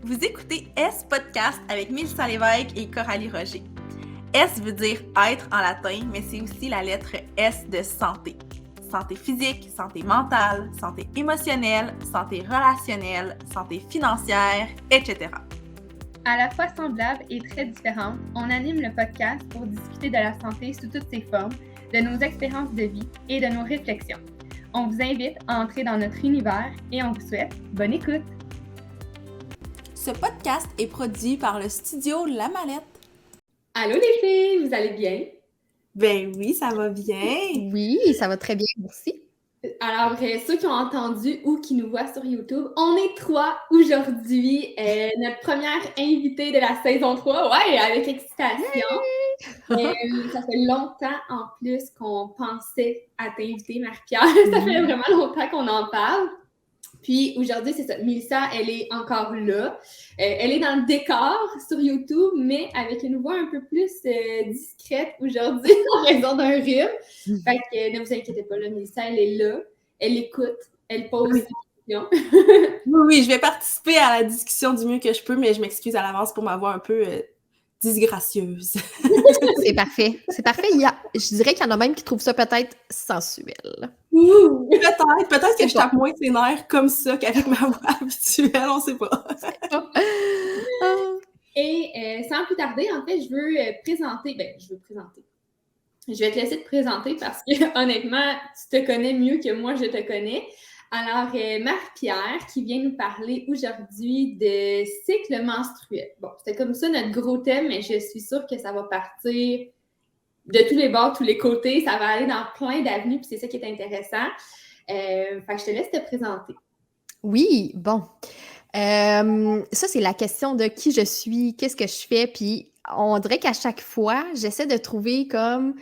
Vous écoutez S Podcast avec Mélissa Lévesque et Coralie Roger. S veut dire être en latin, mais c'est aussi la lettre S de santé. Santé physique, santé mentale, santé émotionnelle, santé relationnelle, santé financière, etc. À la fois semblables et très différentes, on anime le podcast pour discuter de la santé sous toutes ses formes, de nos expériences de vie et de nos réflexions. On vous invite à entrer dans notre univers et on vous souhaite bonne écoute! Ce podcast est produit par le studio La Mallette. Allô les filles, vous allez bien? Ben oui, ça va bien. Oui, ça va très bien, merci. Alors, ceux qui ont entendu ou qui nous voient sur YouTube, on est 3 aujourd'hui. Notre première invitée de la saison 3, ouais, avec excitation. Ça fait longtemps en plus qu'on pensait à t'inviter, Marie-Pierre. Ça fait vraiment longtemps qu'on en parle. Puis aujourd'hui, c'est ça. Mélissa, elle est encore là. Elle est dans le décor sur YouTube, mais avec une voix un peu plus discrète aujourd'hui en raison d'un rhume. Fait que ne vous inquiétez pas, là, Mélissa, elle est là. Elle écoute. Elle pose des questions. Oui, je vais participer à la discussion du mieux que je peux, mais je m'excuse à l'avance pour ma voix un peu disgracieuse. C'est parfait. C'est parfait. Je dirais qu'il y en a même qui trouvent ça peut-être sensuel. Peut-être que je tape moins ses nerfs comme ça qu'avec ma voix habituelle, on sait pas. Et sans plus tarder, en fait, je vais te laisser te présenter parce que honnêtement, tu te connais mieux que moi, je te connais. Alors, Marie-Pierre qui vient nous parler aujourd'hui de cycle menstruel. Bon, c'était comme ça notre gros thème, mais je suis sûre que ça va partir de tous les bords, tous les côtés. Ça va aller dans plein d'avenues, puis c'est ça qui est intéressant. Fait que je te laisse te présenter. Oui, bon. Ça, c'est la question de qui je suis, qu'est-ce que je fais, puis on dirait qu'à chaque fois, j'essaie de trouver comme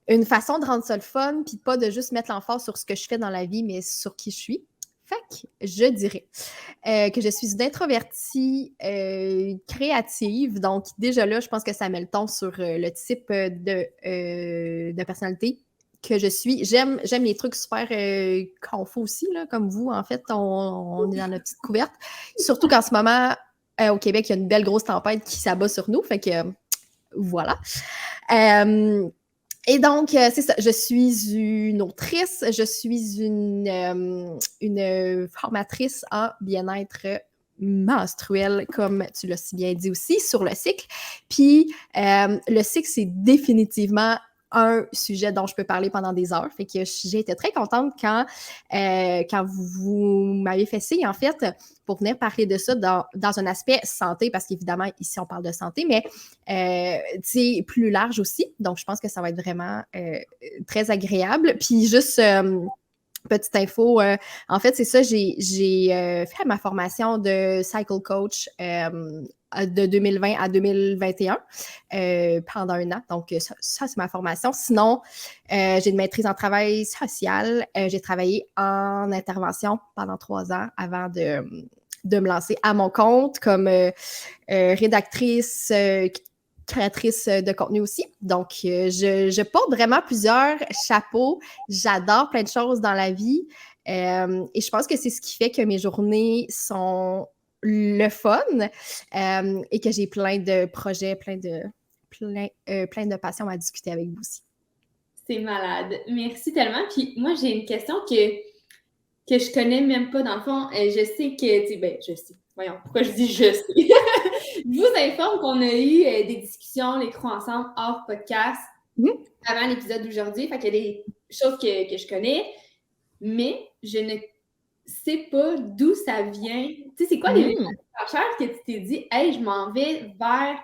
une façon de rendre ça le fun, puis pas de juste mettre l'emphase sur ce que je fais dans la vie, mais sur qui je suis. Fait que je dirais que je suis une introvertie créative. Donc, déjà là, je pense que ça met le ton sur le type de personnalité que je suis. J'aime les trucs super confus aussi, là, comme vous, en fait. On est dans notre petite couverte. Surtout qu'en ce moment, au Québec, il y a une belle grosse tempête qui s'abat sur nous. Fait que, voilà. Et donc, c'est ça, je suis une autrice, je suis une formatrice en bien-être menstruel, comme tu l'as si bien dit aussi, sur le cycle. Puis, le cycle, c'est définitivement un sujet dont je peux parler pendant des heures. Fait que j'ai été très contente quand vous m'avez fait signe, en fait, pour venir parler de ça dans un aspect santé, parce qu'évidemment, ici, on parle de santé, mais c'est plus large aussi. Donc, je pense que ça va être vraiment très agréable. Puis, juste petite info, en fait, c'est ça, j'ai fait ma formation de cycle coach de 2020 à 2021 pendant un an. Donc, ça c'est ma formation. Sinon, j'ai une maîtrise en travail social. J'ai travaillé en intervention pendant 3 ans avant de me lancer à mon compte comme rédactrice, créatrice de contenu aussi. Donc, je porte vraiment plusieurs chapeaux. J'adore plein de choses dans la vie. Et je pense que c'est ce qui fait que mes journées sont le fun et que j'ai plein de projets, plein de passions à discuter avec vous aussi. C'est malade. Merci tellement. Puis moi, j'ai une question que je connais même pas. Dans le fond, je sais que, je sais. Voyons, pourquoi je dis je sais? Je vous informe qu'on a eu des discussions, les Crocs ensemble, hors podcast, avant l'épisode d'aujourd'hui. Fait qu'il y a des choses que je connais, mais je ne sais pas d'où ça vient. Tu sais, c'est quoi les recherches que tu t'es dit, hey, je m'en vais vers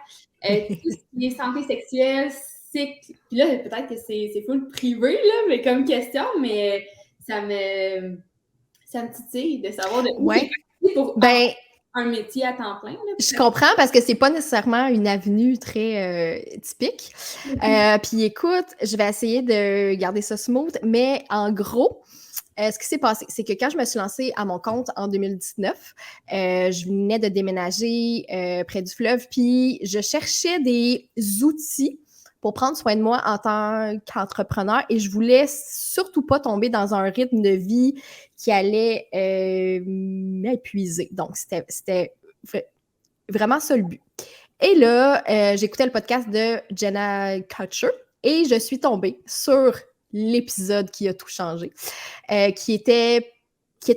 tout ce qui est santé sexuelle, cycle. Puis là, peut-être que c'est full privé, là, mais comme question, mais ça me titille de savoir de où c'est parti pour un métier à temps plein. Là, je comprends parce que c'est pas nécessairement une avenue très typique. Puis écoute, je vais essayer de garder ça smooth, mais en gros, ce qui s'est passé, c'est que quand je me suis lancée à mon compte en 2019, je venais de déménager près du fleuve, puis je cherchais des outils pour prendre soin de moi en tant qu'entrepreneur et je voulais surtout pas tomber dans un rythme de vie qui allait m'épuiser. Donc, c'était vraiment ça le but. Et là, j'écoutais le podcast de Jenna Kutcher et je suis tombée sur l'épisode qui a tout changé, qui était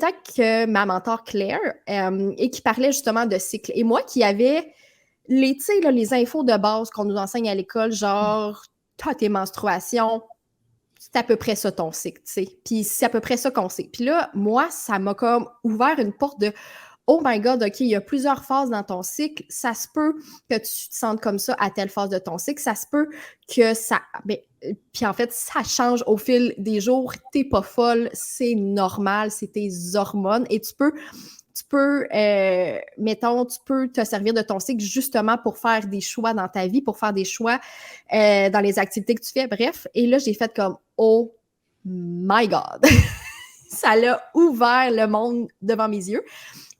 avec ma mentor Claire et qui parlait justement de cycle. Et moi qui avais les infos de base qu'on nous enseigne à l'école, genre, t'as tes menstruations, c'est à peu près ça ton cycle, tu sais. Puis c'est à peu près ça qu'on sait. Puis là, moi, ça m'a comme ouvert une porte de oh my God, OK, il y a plusieurs phases dans ton cycle. Ça se peut que tu te sentes comme ça à telle phase de ton cycle. Ça se peut que ça... puis en fait, ça change au fil des jours. T'es pas folle, c'est normal, c'est tes hormones. Et tu peux te servir de ton cycle justement pour faire des choix dans ta vie, pour faire des choix dans les activités que tu fais. Bref, et là, j'ai fait comme oh my God! Ça l'a ouvert le monde devant mes yeux.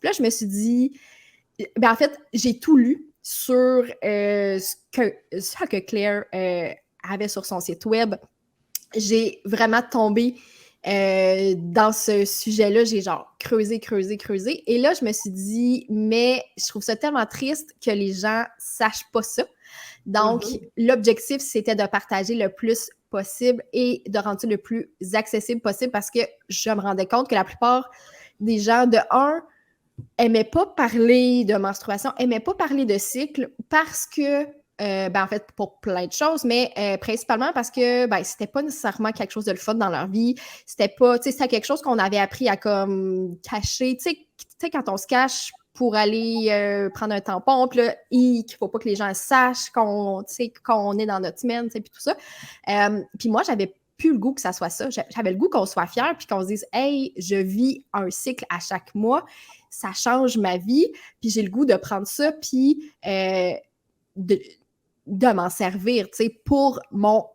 Puis là, je me suis dit, en fait, j'ai tout lu sur ce que Claire avait sur son site web. J'ai vraiment tombé dans ce sujet-là. J'ai genre creusé. Et là, je me suis dit, mais je trouve ça tellement triste que les gens sachent pas ça. Donc, l'objectif, c'était de partager le plus possible et de rendre ça le plus accessible possible parce que je me rendais compte que la plupart des gens, de un, n'aimaient pas parler de menstruation, n'aimaient pas parler de cycle parce que, en fait, pour plein de choses, mais principalement parce que c'était pas nécessairement quelque chose de le fun dans leur vie. C'était pas, tu sais, c'était quelque chose qu'on avait appris à comme cacher. Tu sais, quand on se cache pour aller prendre un tampon, puis là, il faut pas que les gens sachent qu'on est dans notre semaine, tu sais, puis tout ça. Puis moi, j'avais plus le goût que ça soit ça. J'avais le goût qu'on soit fiers puis qu'on se dise « Hey, je vis un cycle à chaque mois. Ça change ma vie. » Puis j'ai le goût de prendre ça puis de m'en servir, tu sais, pour mon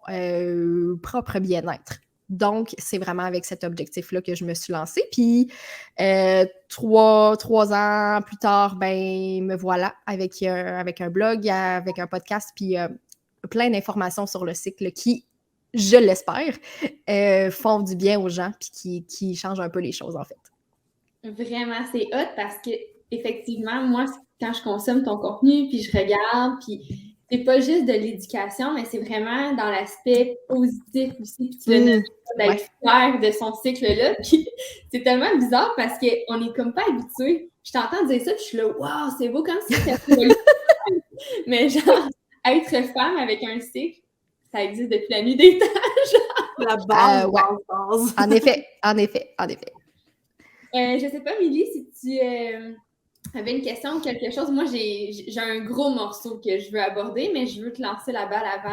propre bien-être. Donc, c'est vraiment avec cet objectif-là que je me suis lancée. Puis, 3 ans plus tard, me voilà avec un blog, avec un podcast, puis plein d'informations sur le cycle qui, je l'espère, font du bien aux gens puis qui changent un peu les choses, en fait. Vraiment, c'est hot parce que effectivement, moi, quand je consomme ton contenu, puis je regarde, puis c'est pas juste de l'éducation, mais c'est vraiment dans l'aspect positif aussi. Puis tu l'as nommé d'être fier de son cycle-là. Puis c'est tellement bizarre parce qu'on est comme pas habitué. Je t'entends dire ça, puis je suis là, waouh, c'est beau comme si c'était mais genre, être femme avec un cycle, ça existe depuis la nuit des temps. La base, base. En effet. Je sais pas, Milly, si tu avais une question ou quelque chose. Moi, j'ai un gros morceau que je veux aborder, mais je veux te lancer la balle avant.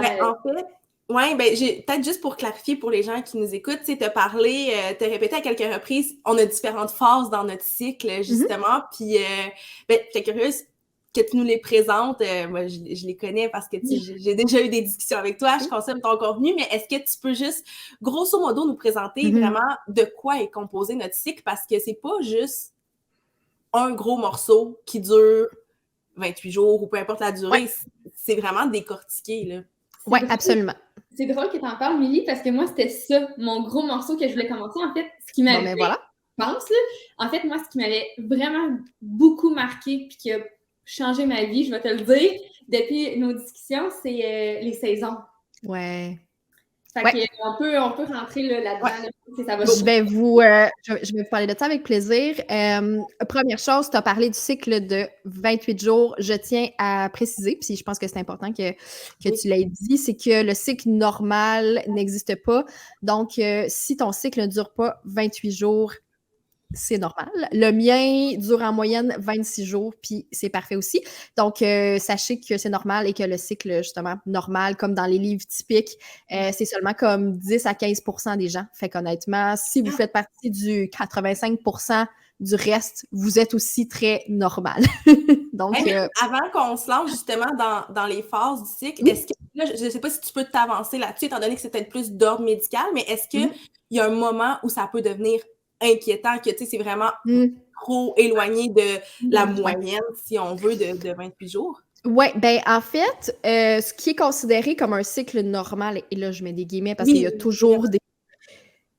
En fait, peut-être juste pour clarifier pour les gens qui nous écoutent, tu sais, t'as répété à quelques reprises, on a différentes phases dans notre cycle, justement, puis j'étais curieuse que tu nous les présentes. Moi, je les connais parce que j'ai déjà eu des discussions avec toi, je consomme ton contenu, mais est-ce que tu peux juste, grosso modo, nous présenter vraiment de quoi est composé notre cycle, parce que c'est pas juste un gros morceau qui dure 28 jours ou peu importe la durée, c'est vraiment décortiqué, là. Oui, absolument. C'est drôle que tu en parles, Milly, parce que moi, c'était ça, mon gros morceau que je voulais commencer. En fait, ce qui m'avait en fait, moi, ce qui m'avait vraiment beaucoup marqué puis qui a changé ma vie, je vais te le dire, depuis nos discussions, c'est les saisons. Ouais. Fait qu'on peut rentrer là-dedans. Là, ça va je vais vous parler de ça avec plaisir. Première chose, tu as parlé du cycle de 28 jours. Je tiens à préciser, puis je pense que c'est important que tu l'aies dit, c'est que le cycle normal n'existe pas. Donc, si ton cycle ne dure pas 28 jours, c'est normal. Le mien dure en moyenne 26 jours, puis c'est parfait aussi. Donc, sachez que c'est normal et que le cycle, justement, normal, comme dans les livres typiques, c'est seulement comme 10 à 15% des gens. Fait qu'honnêtement, si vous faites partie du 85% du reste, vous êtes aussi très normal. Donc, avant qu'on se lance justement dans les phases du cycle, est-ce que, là, je ne sais pas si tu peux t'avancer là-dessus, étant donné que c'est peut-être plus d'ordre médical, mais est-ce qu'il y a un moment où ça peut devenir inquiétant, que tu sais, c'est vraiment trop éloigné de la moyenne, si on veut, de 28 jours? Oui, en fait, ce qui est considéré comme un cycle normal, et là, je mets des guillemets parce qu'il y a toujours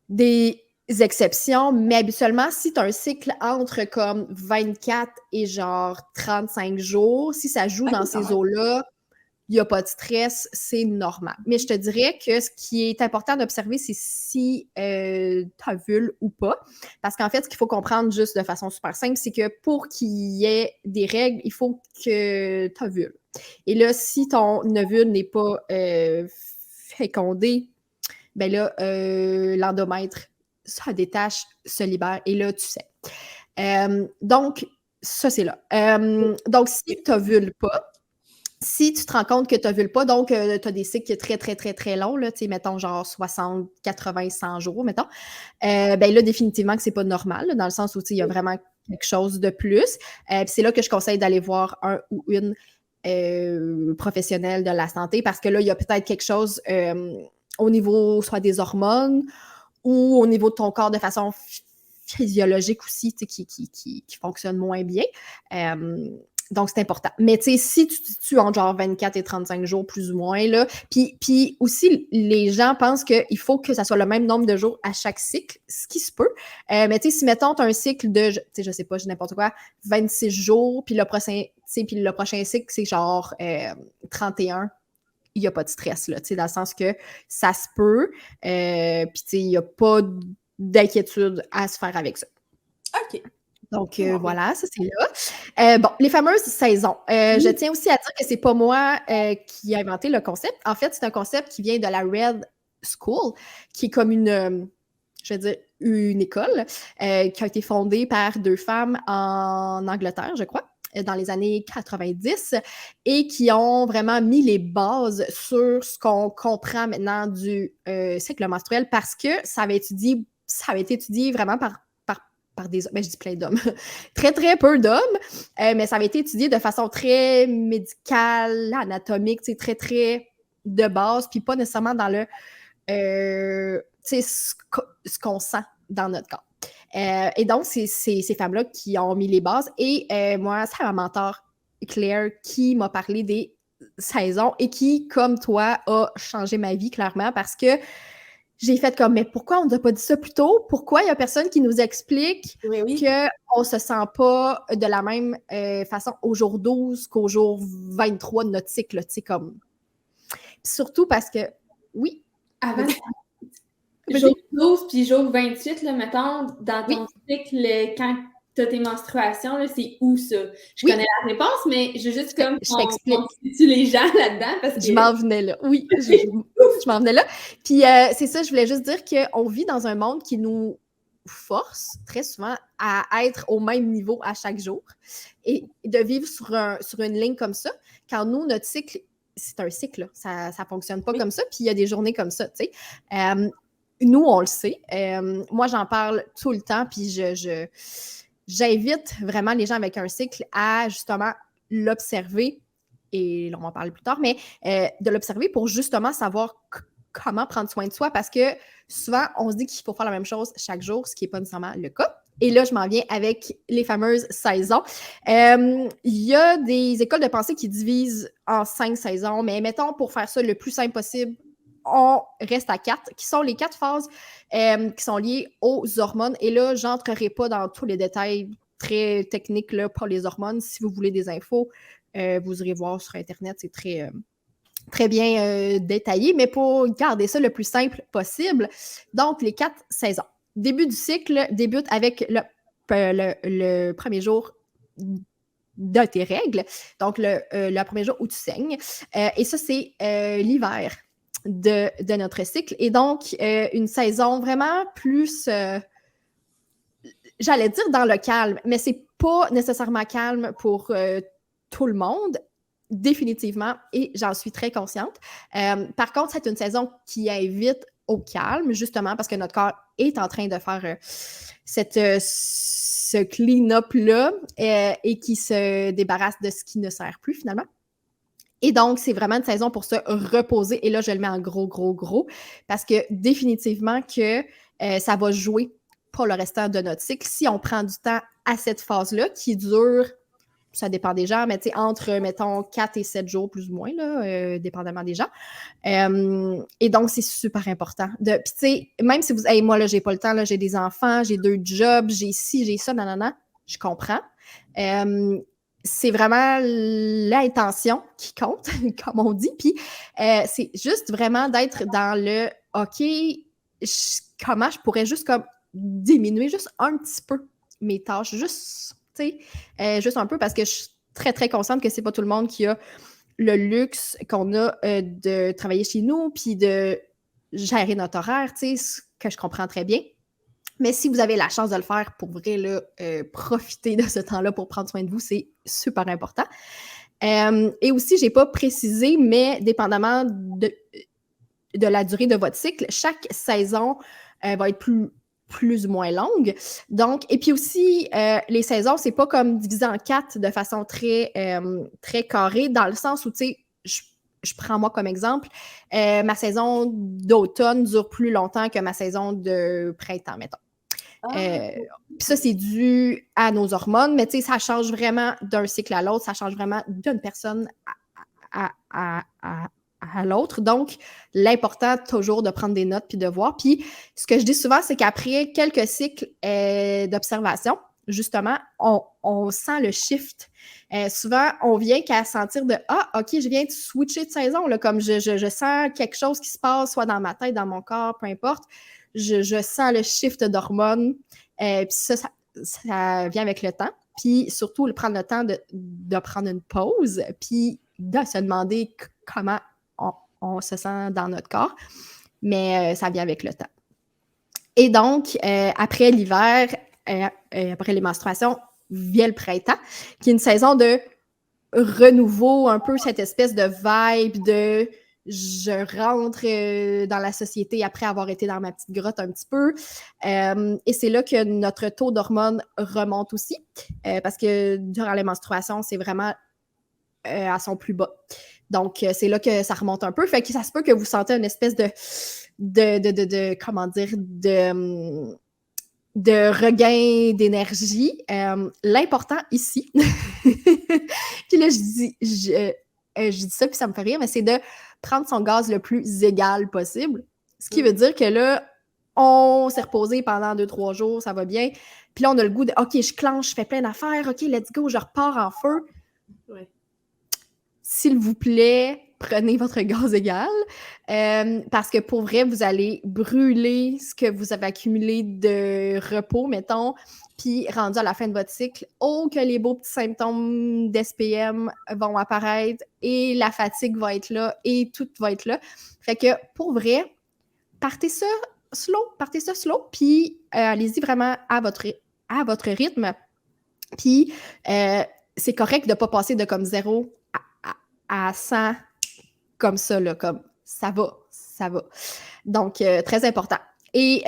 des exceptions, mais habituellement, si tu as un cycle entre comme 24 et genre 35 jours, si ça joue dans ces eaux-là, il n'y a pas de stress, c'est normal. Mais je te dirais que ce qui est important d'observer, c'est si tu as vulve ou pas. Parce qu'en fait, ce qu'il faut comprendre juste de façon super simple, c'est que pour qu'il y ait des règles, il faut que tu as vulve. Et là, si ton ovule n'est pas fécondé, ben là, l'endomètre se détache, se libère, et là, tu sais. Donc, ça, c'est là. Donc, si tu n'ovules pas, si tu te rends compte que tu n'ovules pas, donc tu as des cycles très, très, très, très longs, là, mettons genre 60, 80, 100 jours, mettons, ben là, définitivement que c'est pas normal, là, dans le sens où il y a vraiment quelque chose de plus. Puis c'est là que je conseille d'aller voir un ou une professionnelle de la santé, parce que là, il y a peut-être quelque chose au niveau soit des hormones ou au niveau de ton corps de façon physiologique aussi, qui fonctionne moins bien. Donc, c'est important. Mais tu sais, si tu te situes entre genre 24 et 35 jours, plus ou moins, là, puis aussi, les gens pensent qu'il faut que ça soit le même nombre de jours à chaque cycle, ce qui se peut. Mais tu sais, si, mettons, tu as un cycle de, tu sais, je sais pas, je n'importe quoi, 26 jours, puis le prochain cycle, c'est genre 31, il n'y a pas de stress, là, tu sais, dans le sens que ça se peut, puis tu sais, il n'y a pas d'inquiétude à se faire avec ça. OK. Donc, voilà, ça, c'est là. Bon, les fameuses saisons. Je tiens aussi à dire que c'est pas moi qui ai inventé le concept. En fait, c'est un concept qui vient de la Red School, qui est comme une école qui a été fondée par 2 femmes en Angleterre, je crois, dans les années 90, et qui ont vraiment mis les bases sur ce qu'on comprend maintenant du cycle menstruel, parce que ça avait été étudié vraiment par des hommes, je dis plein d'hommes, très, très peu d'hommes, mais ça avait été étudié de façon très médicale, anatomique, très, très de base, puis pas nécessairement dans le, ce qu'on sent dans notre corps. Et donc, c'est ces femmes-là qui ont mis les bases, et moi, c'est ma mentor, Claire, qui m'a parlé des saisons et qui, comme toi, a changé ma vie, clairement, parce que j'ai fait comme, mais pourquoi on ne nous a pas dit ça plus tôt? Pourquoi il n'y a personne qui nous explique qu'on ne se sent pas de la même façon au jour 12 qu'au jour 23 de notre cycle, tu sais, comme. Surtout parce que, oui. Avant, jour 12 puis jour 28, là, mettons, dans ton cycle, quand tu as tes menstruations, là, c'est où ça? Je connais la réponse, mais je veux juste comme je t'explique. Tu les gens là-dedans parce que... Je m'en venais là. Oui, je m'en venais là. Puis c'est ça, je voulais juste dire qu'on vit dans un monde qui nous force très souvent à être au même niveau à chaque jour et de vivre sur une ligne comme ça, quand nous, notre cycle, c'est un cycle, ça ne fonctionne pas comme ça, puis il y a des journées comme ça, tu sais. Nous, on le sait. Moi, j'en parle tout le temps, puis j'invite vraiment les gens avec un cycle à justement l'observer, et là, on va en parler plus tard, mais de l'observer pour justement savoir comment prendre soin de soi, parce que souvent, on se dit qu'il faut faire la même chose chaque jour, ce qui n'est pas nécessairement le cas. Et là, je m'en viens avec les fameuses saisons. Il y a des écoles de pensée qui divisent en 5 saisons, mais mettons, pour faire ça le plus simple possible, on reste à 4, qui sont les 4 phases qui sont liées aux hormones. Et là, je n'entrerai pas dans tous les détails très techniques là, pour les hormones. Si vous voulez des infos, vous irez voir sur Internet, c'est très, très bien détaillé, mais pour garder ça le plus simple possible. Donc, les 4 saisons. Début du cycle débute avec le premier jour de tes règles, donc le premier jour où tu saignes. Et ça, c'est l'hiver de notre cycle. Et donc, une saison vraiment plus, j'allais dire dans le calme, mais c'est pas nécessairement calme pour tout le monde, définitivement, et j'en suis très consciente. Par contre, c'est une saison qui invite au calme, justement parce que notre corps est en train de faire ce clean-up-là et qui se débarrasse de ce qui ne sert plus, finalement. Et donc, c'est vraiment une saison pour se reposer. Et là, je le mets en gros, gros, gros, parce que définitivement que ça va jouer pour le restant de notre cycle si on prend du temps à cette phase-là qui dure ça dépend des gens, mais tu sais, entre, mettons, 4 et 7 jours, plus ou moins, là, dépendamment des gens. Et donc, c'est super important. Puis, tu sais, même si vous... Hey, moi, là, j'ai pas le temps, là, j'ai des enfants, j'ai 2 jobs, j'ai ci, j'ai ça, nanana, je comprends. C'est vraiment l'intention qui compte, comme on dit. Puis, c'est juste vraiment d'être dans le « OK, comment je pourrais juste comme diminuer juste un petit peu mes tâches, juste, tu sais, juste un peu, parce que je suis très, très consciente que c'est pas tout le monde qui a le luxe qu'on a de travailler chez nous, puis de gérer notre horaire, tu sais, ce que je comprends très bien. Mais si vous avez la chance de le faire, pour vrai, là, profitez de ce temps-là pour prendre soin de vous, c'est super important. Et aussi, je n'ai pas précisé, mais dépendamment de la durée de votre cycle, chaque saison va être plus ou moins longue. Donc, et puis aussi, les saisons, c'est pas comme divisé en 4 de façon très, très carrée, dans le sens où, tu sais, je prends moi comme exemple, ma saison d'automne dure plus longtemps que ma saison de printemps, mettons. Puis ça, c'est dû à nos hormones, mais tu sais, ça change vraiment d'un cycle à l'autre, ça change vraiment d'une personne à l'autre. Donc, l'important, toujours de prendre des notes puis de voir. Puis, ce que je dis souvent, c'est qu'après quelques cycles d'observation, justement, on sent le shift. Souvent, on vient qu'à sentir de « Ah, OK, je viens de switcher de saison. » là, comme je sens quelque chose qui se passe, soit dans ma tête, dans mon corps, peu importe. Je sens le shift d'hormones. Puis ça vient avec le temps. Puis surtout, prendre le temps de prendre une pause, puis de se demander comment on se sent dans notre corps. Mais ça vient avec le temps. Et donc, après l'hiver, après les menstruations, vient le printemps, qui est une saison de renouveau, un peu cette espèce de vibe de je rentre dans la société après avoir été dans ma petite grotte un petit peu. Et c'est là que notre taux d'hormones remonte aussi, parce que durant les menstruations, c'est vraiment à son plus bas. Donc, c'est là que ça remonte un peu. Fait que ça se peut que vous sentez une espèce comment dire, de regain d'énergie. L'important ici, puis là, je dis ça, puis ça me fait rire, mais c'est de prendre son gaz le plus égal possible. Ce qui veut dire que là, on s'est reposé pendant 2-3 jours, ça va bien. Puis là, on a le goût de « OK, je clenche, je fais plein d'affaires. OK, let's go, je repars en feu. » Ouais. S'il vous plaît, prenez votre gaz égal, parce que pour vrai, vous allez brûler ce que vous avez accumulé de repos, mettons, puis rendu à la fin de votre cycle, que les beaux petits symptômes d'SPM vont apparaître et la fatigue va être là et tout va être là. Fait que pour vrai, partez ça slow, puis allez-y vraiment à votre rythme. Puis c'est correct de ne pas passer de comme 0 à 100 comme ça, là, comme ça va. Donc, très important. Et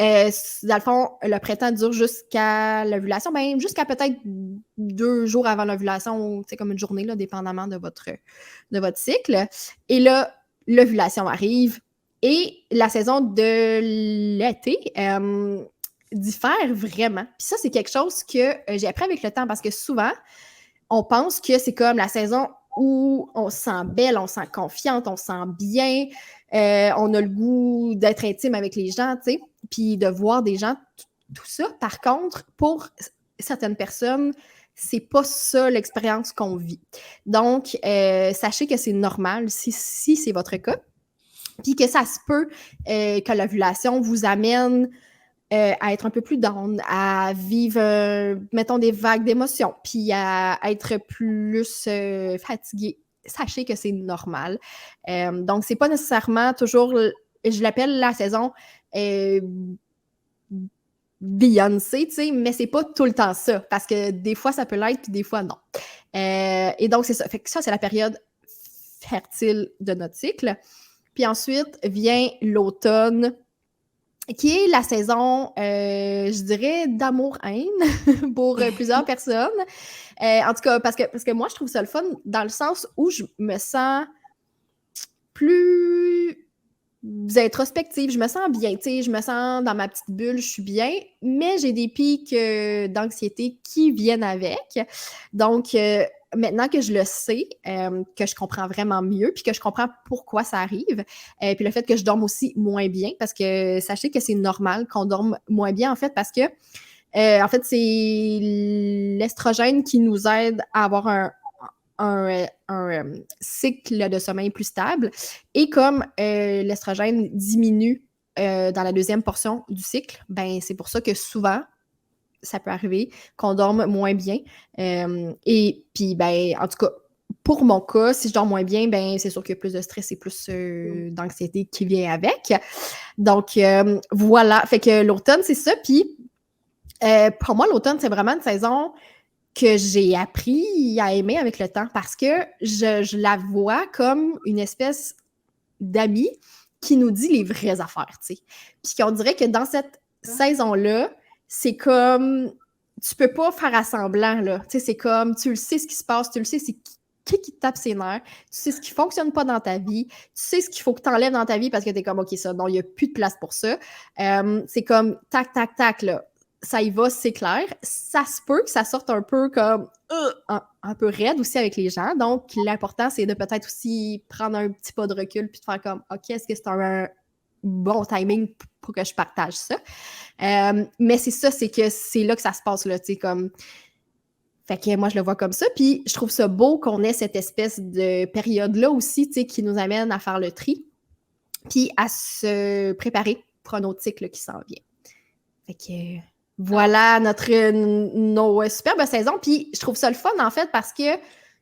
dans le fond, le printemps dure jusqu'à l'ovulation, même jusqu'à peut-être 2 jours avant l'ovulation, c'est comme une journée, là, dépendamment de votre cycle. Et là, l'ovulation arrive et la saison de l'été diffère vraiment. Puis ça, c'est quelque chose que j'ai appris avec le temps parce que souvent, on pense que c'est comme la saison où on se sent belle, on se sent confiante, on se sent bien, on a le goût d'être intime avec les gens, tu sais, puis de voir des gens, tout ça. Par contre, pour certaines personnes, c'est pas ça l'expérience qu'on vit. Donc, sachez que c'est normal si c'est votre cas, puis que ça se peut que l'ovulation vous amène à être un peu plus down, à vivre, mettons, des vagues d'émotions, puis à être plus fatigué. Sachez que c'est normal. Donc, c'est pas nécessairement toujours, je l'appelle la saison Beyoncé, tu sais, mais c'est pas tout le temps ça, parce que des fois, ça peut l'être, puis des fois, non. Et donc, c'est ça. Fait que ça, c'est la période fertile de notre cycle. Puis ensuite vient l'automne, qui est la saison, je dirais, d'amour-haine pour plusieurs personnes. En tout cas, parce que moi, je trouve ça le fun dans le sens où je me sens plus introspective, je me sens bien, tu sais, je me sens dans ma petite bulle, je suis bien, mais j'ai des pics d'anxiété qui viennent avec. Donc, maintenant que je le sais, que je comprends vraiment mieux, puis que je comprends pourquoi ça arrive, puis le fait que je dorme aussi moins bien, parce que sachez que c'est normal qu'on dorme moins bien, en fait, parce que, en fait, c'est l'estrogène qui nous aide à avoir un cycle de sommeil plus stable. Et comme l'estrogène diminue dans la deuxième portion du cycle, ben c'est pour ça que souvent, ça peut arriver qu'on dorme moins bien. Et puis, ben, en tout cas, pour mon cas, si je dors moins bien, ben c'est sûr qu'il y a plus de stress et plus d'anxiété qui vient avec. Donc, voilà. Fait que l'automne, c'est ça. Puis, pour moi, l'automne, c'est vraiment une saison que j'ai appris à aimer avec le temps parce que je la vois comme une espèce d'amie qui nous dit les vraies affaires, tu sais. Puis qu'on dirait que dans cette saison-là, c'est comme, tu peux pas faire à semblant, là. Tu sais, c'est comme, tu le sais ce qui se passe, tu le sais, c'est qui te tape ses nerfs, tu sais ce qui fonctionne pas dans ta vie, tu sais ce qu'il faut que tu enlèves dans ta vie parce que t'es comme, OK, ça, non, il y a plus de place pour ça. C'est comme, tac, tac, tac, là. Ça y va, c'est clair. Ça se peut que ça sorte un peu comme un peu raide aussi avec les gens. Donc, l'important, c'est de peut-être aussi prendre un petit pas de recul puis de faire comme, OK, est-ce que c'est un bon timing pour que je partage ça? Mais c'est ça, c'est que c'est là que ça se passe, là, tu sais, comme... Fait que moi, je le vois comme ça. Puis, je trouve ça beau qu'on ait cette espèce de période-là aussi, tu sais, qui nous amène à faire le tri puis à se préparer pour un autre cycle qui s'en vient. Fait que... Voilà nos superbes saisons. Puis je trouve ça le fun, en fait, parce que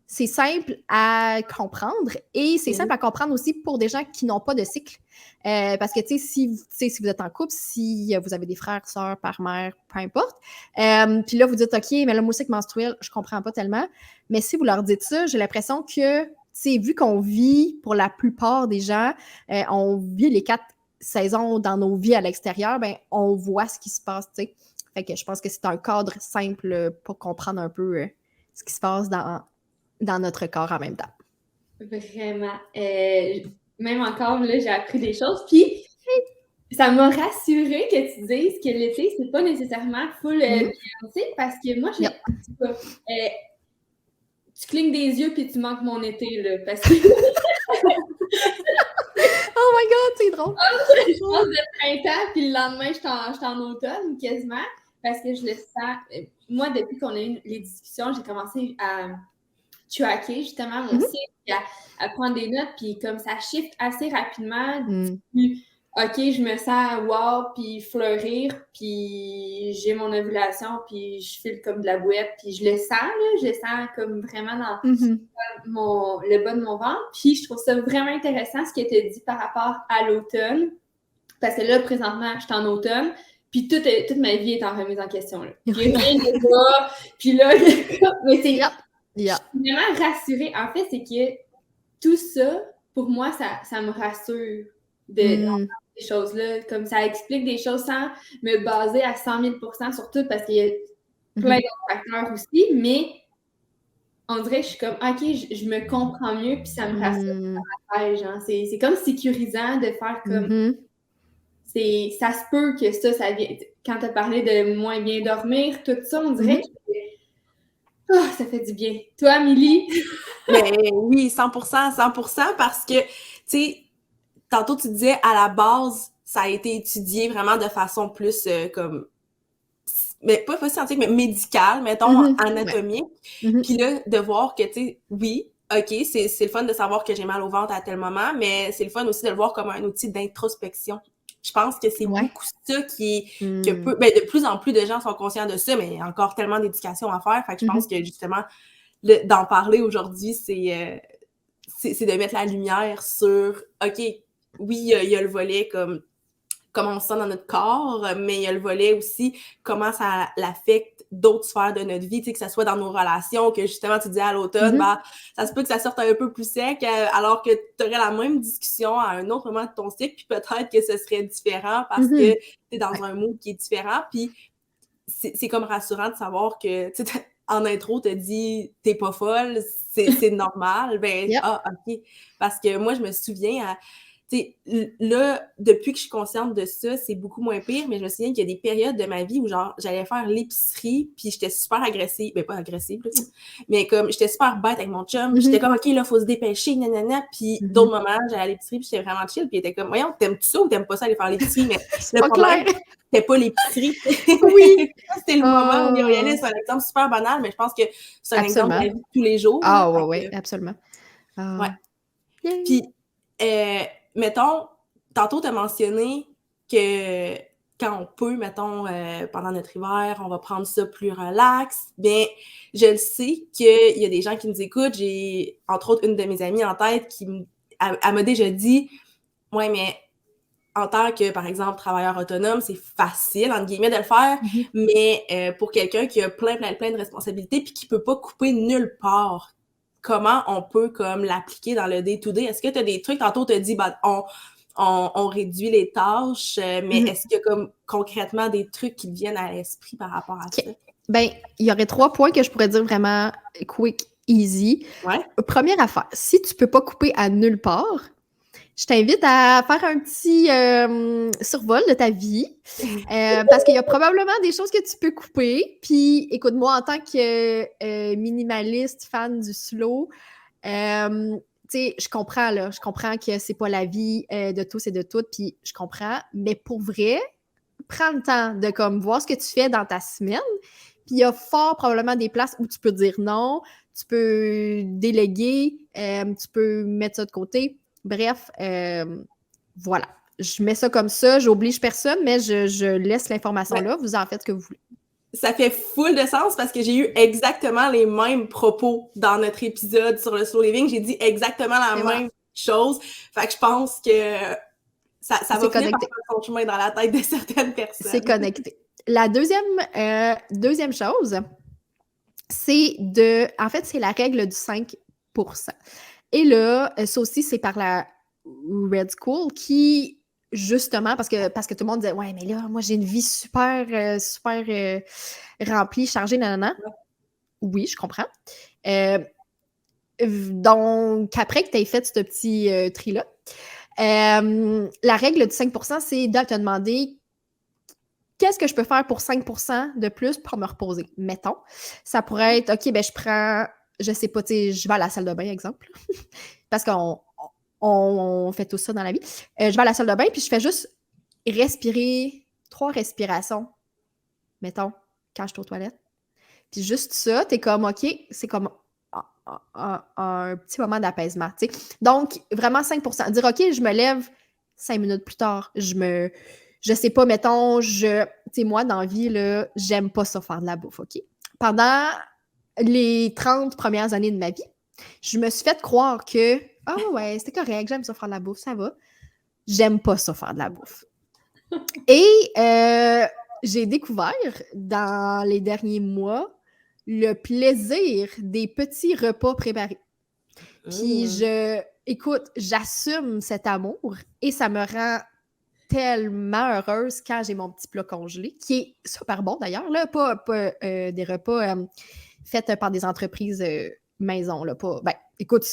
c'est simple à comprendre et c'est simple à comprendre aussi pour des gens qui n'ont pas de cycle. Parce que, tu sais, si vous êtes en couple, si vous avez des frères, sœurs, père-mère, peu importe, puis là, vous dites, OK, mais là, mon cycle menstruel, je comprends pas tellement. Mais si vous leur dites ça, j'ai l'impression que, tu sais, vu qu'on vit, pour la plupart des gens, on vit les 4 saisons dans nos vies à l'extérieur, ben on voit ce qui se passe, tu sais. Fait que je pense que c'est un cadre simple pour comprendre un peu ce qui se passe dans notre corps en même temps. Vraiment. Même encore, là, j'ai appris des choses. Puis, ça m'a rassurée que tu dises que l'été, c'est pas nécessairement full balancé parce que moi, je tu clignes des yeux puis tu manques mon été, là, parce que... Oh my God, c'est drôle! Je pense le printemps, puis le lendemain, je suis en automne, quasiment, parce que je le sens. Moi, depuis qu'on a eu les discussions, j'ai commencé à tracker, justement, mon cycle, à prendre des notes, puis comme ça shift assez rapidement, puis, OK, je me sens wow, puis fleurir, puis j'ai mon ovulation, puis je file comme de la bouette, puis je le sens, là, je le sens comme vraiment dans le bas de mon ventre. Puis je trouve ça vraiment intéressant ce que tu as dit par rapport à l'automne, parce que là, présentement, je suis en automne, puis toute ma vie est en remise en question. Là. Puis rien ne va, puis là, mais c'est... Je suis vraiment rassurée. En fait, c'est que tout ça, pour moi, ça me rassure d'entendre ces choses-là. Comme ça explique des choses sans me baser à 100 000 % sur tout, parce qu'il y a plein d'autres facteurs aussi, mais on dirait que je suis comme, OK, je me comprends mieux, puis ça me rassure dans ma page. Hein. C'est comme sécurisant de faire comme... Ça se peut que ça vient... Quand tu as parlé de moins bien dormir, tout ça, on dirait que ça fait du bien. Toi, Amélie? Mais oui, 100%, parce que, tu sais, tantôt tu disais, à la base, ça a été étudié vraiment de façon plus comme, mais pas scientifique, mais médicale, mettons, anatomique. Puis là, de voir que, tu sais, oui, OK, c'est le fun de savoir que j'ai mal au ventre à tel moment, mais c'est le fun aussi de le voir comme un outil d'introspection. Je pense que c'est beaucoup ça que peut... Ben, de plus en plus de gens sont conscients de ça, mais il y a encore tellement d'éducation à faire. Fait que je pense que, justement, d'en parler aujourd'hui, c'est de mettre la lumière sur, OK, oui, il y a le volet comme comment on se sent dans notre corps, mais il y a le volet aussi comment ça l'affecte d'autres sphères de notre vie, tu sais, que ça soit dans nos relations, que justement, tu disais à l'automne, ça se peut que ça sorte un peu plus sec, alors que tu aurais la même discussion à un autre moment de ton cycle, puis peut-être que ce serait différent parce que tu es dans un mood qui est différent, puis c'est comme rassurant de savoir que, tu sais, en intro, tu as dit « t'es pas folle, c'est normal », ben, OK. Parce que moi, je me souviens, tu sais, là, depuis que je suis consciente de ça, c'est beaucoup moins pire, mais je me souviens qu'il y a des périodes de ma vie où, genre, j'allais faire l'épicerie, puis j'étais super agressive, ben pas agressive, là, mais comme, j'étais super bête avec mon chum, j'étais comme, OK, là, faut se dépêcher, nanana, puis d'autres moments, j'allais à l'épicerie, puis j'étais vraiment chill, puis il était comme, voyons, t'aimes-tu ça ou t'aimes pas ça aller faire l'épicerie, mais le problème, c'était pas l'épicerie. Oui! C'était le moment où il y allait, c'est un exemple super banal, mais je pense que c'est un exemple de la vie de tous les jours. Ah, oui, absolument. Ouais. Puis, mettons, tantôt, tu as mentionné que quand on peut, mettons, pendant notre hiver, on va prendre ça plus relax. Bien, je le sais qu'il y a des gens qui nous écoutent. J'ai, entre autres, une de mes amies en tête qui elle m'a déjà dit « Ouais, mais en tant que, par exemple, travailleur autonome, c'est facile, entre guillemets, de le faire, mais pour quelqu'un qui a plein de responsabilités puis qui peut pas couper nulle part, comment on peut comme l'appliquer dans le day-to-day? Est-ce que tu as des trucs? Tantôt, tu as dit, bah, on réduit les tâches, mais est-ce qu'il y a comme concrètement des trucs qui te viennent à l'esprit par rapport à ça? Ben, il y aurait 3 points que je pourrais dire vraiment quick, easy. Ouais. Première affaire, si tu peux pas couper à nulle part, je t'invite à faire un petit survol de ta vie parce qu'il y a probablement des choses que tu peux couper. Puis, écoute, moi, en tant que minimaliste, fan du slow, tu sais, je comprends que c'est pas la vie de tous et de toutes, puis je comprends, mais pour vrai, prends le temps de comme voir ce que tu fais dans ta semaine, puis il y a fort probablement des places où tu peux dire non, tu peux déléguer, tu peux mettre ça de côté. Bref, voilà. Je mets ça comme ça, j'oblige personne, mais je laisse l'information là. Vous en faites ce que vous voulez. Ça fait full de sens parce que j'ai eu exactement les mêmes propos dans notre épisode sur le slow living. J'ai dit exactement la même chose. Fait que je pense que ça va finir par faire son chemin dans la tête de certaines personnes. C'est connecté. La deuxième chose, c'est en fait, c'est la règle du 5%. Et là, ça aussi, c'est par la Red School qui, justement, parce que tout le monde disait « Ouais, mais là, moi, j'ai une vie super remplie, chargée, nanana. » Oui, je comprends. Donc, après que tu aies fait ce petit tri-là, la règle du 5%, c'est de te demander qu'est-ce que je peux faire pour 5% de plus pour me reposer. Mettons, ça pourrait être « OK, ben je prends... » je sais pas, tu sais, je vais à la salle de bain, exemple, parce qu'on fait tout ça dans la vie. Je vais à la salle de bain, puis je fais juste respirer 3 respirations, mettons, quand je suis aux toilettes. Puis juste ça, t'es comme, OK, c'est comme un petit moment d'apaisement, tu sais. Donc, vraiment 5%. Dire, OK, je me lève 5 minutes plus tard. Je sais pas, mettons, tu sais, moi, dans la vie, là, j'aime pas ça faire de la bouffe, OK? Pendant les 30 premières années de ma vie, je me suis fait croire que ouais, c'était correct, j'aime ça faire de la bouffe, ça va. J'aime pas ça faire de la bouffe. Et j'ai découvert dans les derniers mois le plaisir des petits repas préparés. Puis écoute, j'assume cet amour et ça me rend tellement heureuse quand j'ai mon petit plat congelé, qui est super bon d'ailleurs, là, pas des repas faits par des entreprises maison, là, pas... Ben, écoute,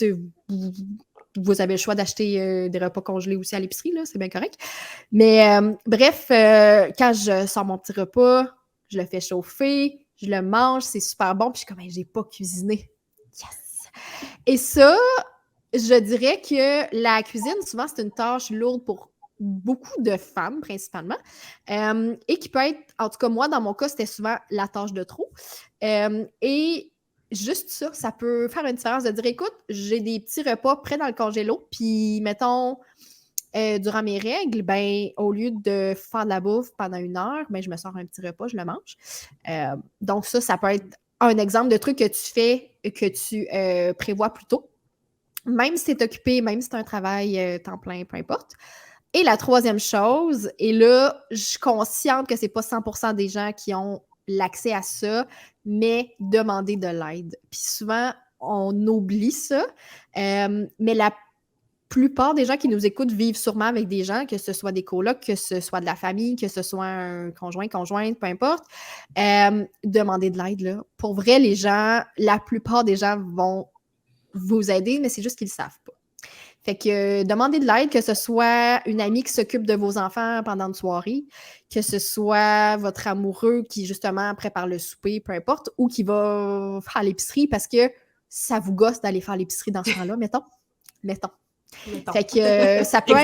vous avez le choix d'acheter des repas congelés aussi à l'épicerie, là, c'est bien correct. Mais bref, quand je sors mon petit repas, je le fais chauffer, je le mange, c'est super bon, puis je suis comme, j'ai pas cuisiné. Yes! Et ça, je dirais que la cuisine, souvent, c'est une tâche lourde pour beaucoup de femmes, principalement, et qui peut être, en tout cas, moi, dans mon cas, c'était souvent la tâche de trop. Et juste ça peut faire une différence de dire, écoute, j'ai des petits repas prêts dans le congélo, puis, mettons, durant mes règles, ben, au lieu de faire de la bouffe pendant 1 heure, ben, je me sors un petit repas, je le mange. Donc ça peut être un exemple de truc que tu fais, que tu prévois plus tôt, même si tu es occupé, même si tu as un travail temps plein, peu importe. Et la troisième chose, et là, je suis consciente que c'est pas 100% des gens qui ont l'accès à ça, mais demander de l'aide. Puis souvent, on oublie ça, mais la plupart des gens qui nous écoutent vivent sûrement avec des gens, que ce soit des colocs, que ce soit de la famille, que ce soit un conjointe, peu importe. Demander de l'aide, là. Pour vrai, la plupart des gens vont vous aider, mais c'est juste qu'ils ne le savent pas. Fait que demandez de l'aide, que ce soit une amie qui s'occupe de vos enfants pendant une soirée, que ce soit votre amoureux qui, justement, prépare le souper, peu importe, ou qui va faire l'épicerie parce que ça vous gosse d'aller faire l'épicerie dans ce temps-là, mettons. Mettons. Fait que ça peut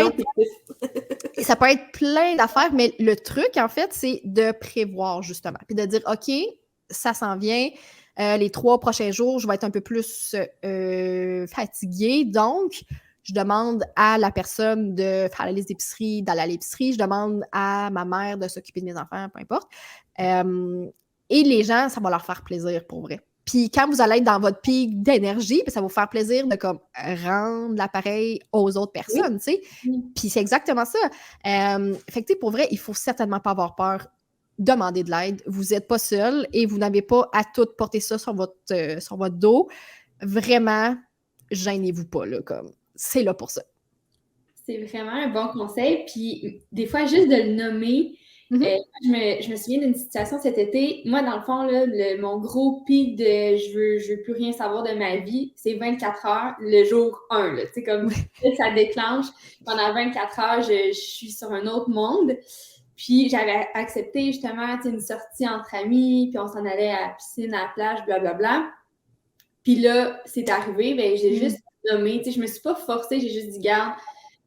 Exemple être plein d'affaires, mais le truc, en fait, c'est de prévoir, justement. Puis de dire, OK, ça s'en vient. Les 3 prochains jours, je vais être un peu plus fatiguée. Donc, je demande à la personne de faire la liste d'épicerie, d'aller à l'épicerie. Je demande à ma mère de s'occuper de mes enfants, peu importe. Et les gens, ça va leur faire plaisir, pour vrai. Puis quand vous allez être dans votre pic d'énergie, ça va vous faire plaisir de comme rendre l'appareil aux autres personnes, tu sais. Puis c'est exactement ça. Fait que, tu sais, pour vrai, il faut certainement pas avoir peur. Demandez de l'aide. Vous n'êtes pas seul et vous n'avez pas à tout porter ça sur votre dos. Vraiment, gênez-vous pas, là, comme c'est là pour ça. C'est vraiment un bon conseil. Puis des fois, juste de le nommer. Je me souviens d'une situation cet été. Moi, dans le fond, là, mon gros pic de je veux plus rien savoir de ma vie, c'est 24 heures le jour 1. Tu sais, comme ça déclenche. Pendant 24 heures, je suis sur un autre monde. Puis j'avais accepté justement une sortie entre amis, puis on s'en allait à la piscine, à la plage, blablabla. Puis là, c'est arrivé, ben j'ai juste nommé. Je me suis pas forcée, j'ai juste dit, garde,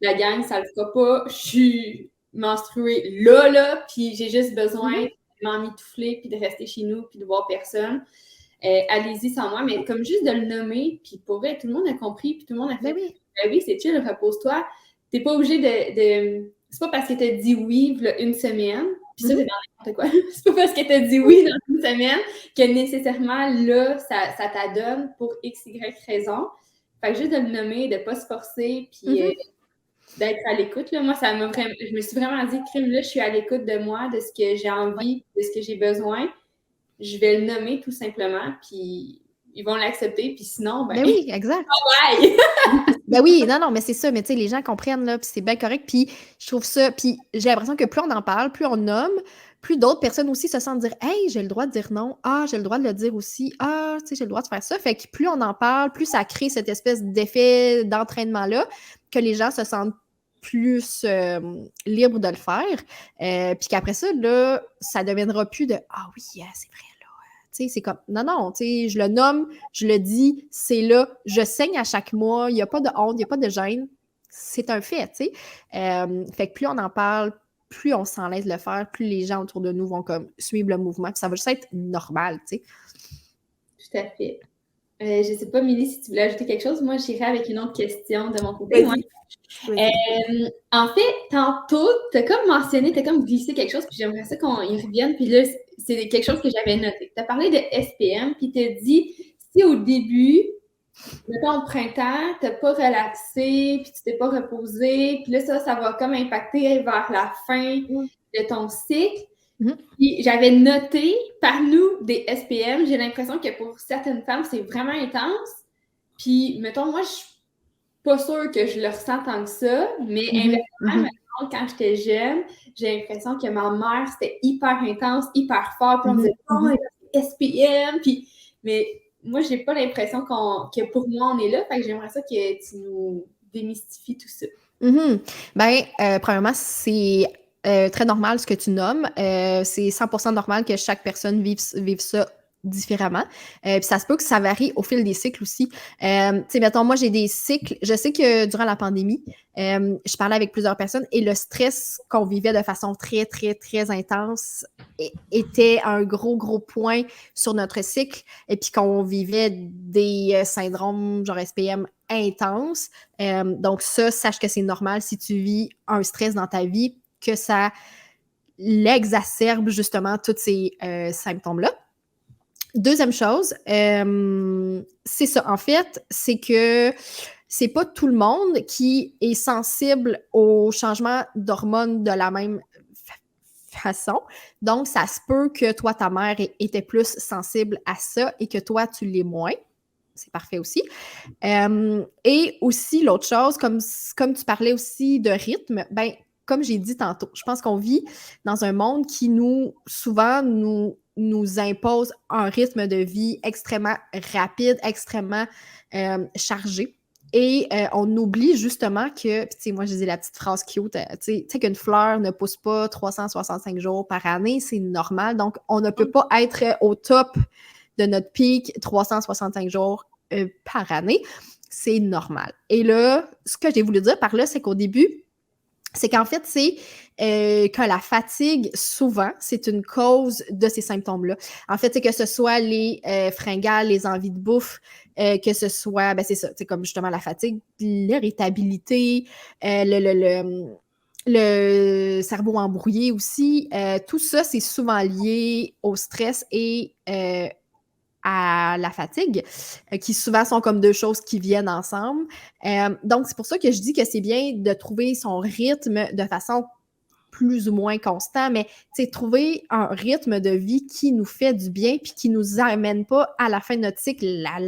la gang, ça le fera pas. Je suis menstruée là, puis j'ai juste besoin de m'emmitoufler, puis de rester chez nous, puis de voir personne. Allez-y sans moi, mais comme juste de le nommer, puis pour vrai, tout le monde a compris, puis tout le monde a fait, oui, c'est chill, repose-toi. T'es pas obligé de... C'est pas parce que t'as dit oui une semaine, puis ça, c'est dans n'importe quoi. C'est pas parce que t'as dit oui dans une semaine que nécessairement, là, ça t'adonne pour X, Y raison. Fait que juste de le nommer, de pas se forcer, puis d'être à l'écoute, là. Moi, ça m'a vraiment... Je me suis vraiment dit, crime, là, je suis à l'écoute de moi, de ce que j'ai envie, de ce que j'ai besoin. Je vais le nommer tout simplement, puis ils vont l'accepter, puis sinon, ben oui, exact. Bye! Ben oui, non, mais c'est ça, mais tu sais, les gens comprennent, là, puis c'est bien correct, puis je trouve ça, puis j'ai l'impression que plus on en parle, plus on nomme, plus d'autres personnes aussi se sentent dire « Hey, j'ai le droit de dire non. Ah, j'ai le droit de le dire aussi. Ah, tu sais, j'ai le droit de faire ça. » Fait que plus on en parle, plus ça crée cette espèce d'effet d'entraînement-là, que les gens se sentent plus libres de le faire, puis qu'après ça, là, ça deviendra plus de « Ah oui, c'est vrai. » C'est comme, non, je le nomme, je le dis, c'est là, je saigne à chaque mois, il n'y a pas de honte, il n'y a pas de gêne, c'est un fait, tu sais. Fait que plus on en parle, plus on s'en laisse le faire, plus les gens autour de nous vont comme suivre le mouvement, puis ça va juste être normal, tu sais. Tout à fait. Je ne sais pas, Milly, si tu voulais ajouter quelque chose. Moi, j'irai avec une autre question de mon côté. En fait, tantôt, tu as comme mentionné, tu as comme glissé quelque chose, puis j'aimerais ça qu'on y revienne. Puis là, c'est quelque chose que j'avais noté. Tu as parlé de SPM, puis tu as dit, si au début, mettons au printemps, tu n'as pas relaxé, puis tu t'es pas reposé, puis là, ça va comme impacter vers la fin de ton cycle. Puis j'avais noté par nous des SPM, j'ai l'impression que pour certaines femmes, c'est vraiment intense. Puis, mettons, moi, je suis pas sûre que je le ressens tant que ça, mais inversement, mettons, quand j'étais jeune, j'ai l'impression que ma mère, c'était hyper intense, hyper fort, puis on disait « Oh, SPM! » Puis, mais moi, j'ai pas l'impression que pour moi, on est là, fait que j'aimerais ça que tu nous démystifies tout ça. Ben, premièrement, c'est très normal ce que tu nommes. C'est 100% normal que chaque personne vive ça différemment. Puis ça se peut que ça varie au fil des cycles aussi. Tu sais, mettons, moi, j'ai des cycles. Je sais que durant la pandémie, je parlais avec plusieurs personnes et le stress qu'on vivait de façon très, très, très intense était un gros point sur notre cycle et puis qu'on vivait des syndromes genre SPM intenses. Donc ça, sache que c'est normal si tu vis un stress dans ta vie, que ça l'exacerbe justement tous ces symptômes-là. Deuxième chose, c'est ça. En fait, c'est que c'est pas tout le monde qui est sensible au changement d'hormones de la même façon. Donc, ça se peut que toi, ta mère était plus sensible à ça et que toi, tu l'es moins. C'est parfait aussi. Et aussi, l'autre chose, comme tu parlais aussi de rythme, ben, comme j'ai dit tantôt, je pense qu'on vit dans un monde qui souvent nous impose un rythme de vie extrêmement rapide, extrêmement chargé. Et on oublie justement que, tu sais, moi, je disais la petite phrase cute, tu sais qu'une fleur ne pousse pas 365 jours par année, c'est normal. Donc, on ne peut pas être au top de notre pic 365 jours par année. C'est normal. Et là, ce que j'ai voulu dire par là, c'est qu'au début, c'est qu'en fait, c'est que la fatigue, souvent, c'est une cause de ces symptômes-là. En fait, c'est que ce soit les fringales, les envies de bouffe, que ce soit, ben c'est ça, c'est comme justement la fatigue, l'irritabilité, le cerveau embrouillé aussi. Tout ça, c'est souvent lié au stress et à la fatigue, qui souvent sont comme deux choses qui viennent ensemble. Donc, c'est pour ça que je dis que c'est bien de trouver son rythme de façon plus ou moins constant, mais trouver un rythme de vie qui nous fait du bien puis qui nous amène pas à la fin de notre cycle la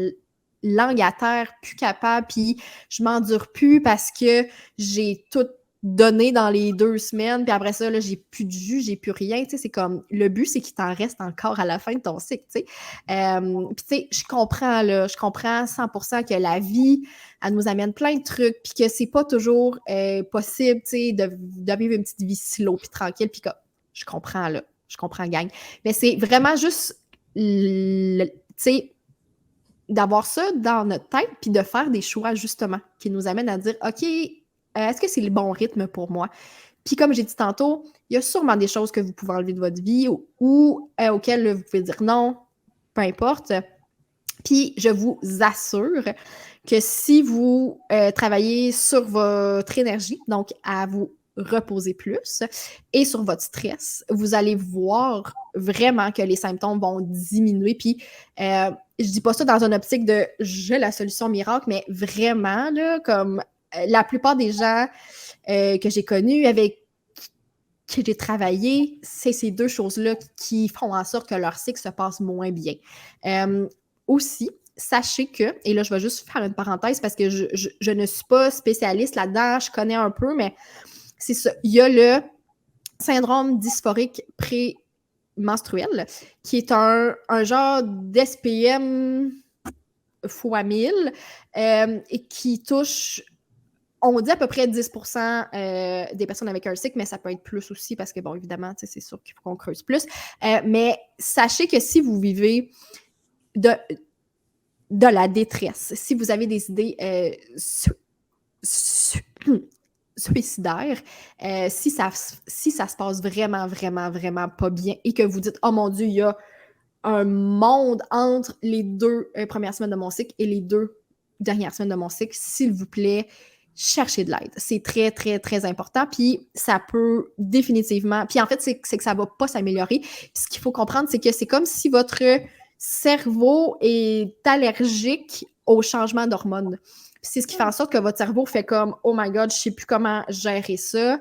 langue à terre, plus capable, puis je m'endure plus parce que j'ai tout donné dans les 2 semaines, puis après ça, là, j'ai plus de jus, j'ai plus rien, tu sais, c'est comme, le but, c'est qu'il t'en reste encore à la fin de ton cycle, tu sais. Puis tu sais, je comprends 100% que la vie, elle nous amène plein de trucs, puis que c'est pas toujours possible, tu sais, de vivre une petite vie slow, puis tranquille, puis que je comprends, gang. Mais c'est vraiment juste, tu sais, d'avoir ça dans notre tête, puis de faire des choix, justement, qui nous amènent à dire, OK, est-ce que c'est le bon rythme pour moi? Puis comme j'ai dit tantôt, il y a sûrement des choses que vous pouvez enlever de votre vie ou auxquelles vous pouvez dire non, peu importe. Puis je vous assure que si vous travaillez sur votre énergie, donc à vous reposer plus, et sur votre stress, vous allez voir vraiment que les symptômes vont diminuer. Puis je dis pas ça dans une optique de « j'ai la solution miracle », mais vraiment, là, comme la plupart des gens que j'ai connus, avec qui j'ai travaillé, c'est ces deux choses-là qui font en sorte que leur cycle se passe moins bien. Aussi, sachez que, et là, je vais juste faire une parenthèse parce que je ne suis pas spécialiste là-dedans, je connais un peu, mais c'est ça. Il y a le syndrome dysphorique prémenstruel, qui est un genre d'SPM fois 1000 et qui touche, on dit à peu près 10% des personnes avec un cycle, mais ça peut être plus aussi parce que, bon, évidemment, c'est sûr qu'il faut qu'on creuse plus. Mais sachez que si vous vivez de la détresse, si vous avez des idées suicidaires, si ça se passe vraiment, vraiment, vraiment pas bien et que vous dites « Oh mon Dieu, il y a un monde entre les 2 premières semaines de mon cycle et les 2 dernières semaines de mon cycle, s'il vous plaît, cherchez de l'aide. » C'est très, très, très important. Puis ça peut définitivement... Puis en fait, c'est que ça va pas s'améliorer. Puis ce qu'il faut comprendre, c'est que c'est comme si votre cerveau est allergique au changement d'hormones. Puis c'est ce qui fait en sorte que votre cerveau fait comme « Oh my God, je sais plus comment gérer ça. »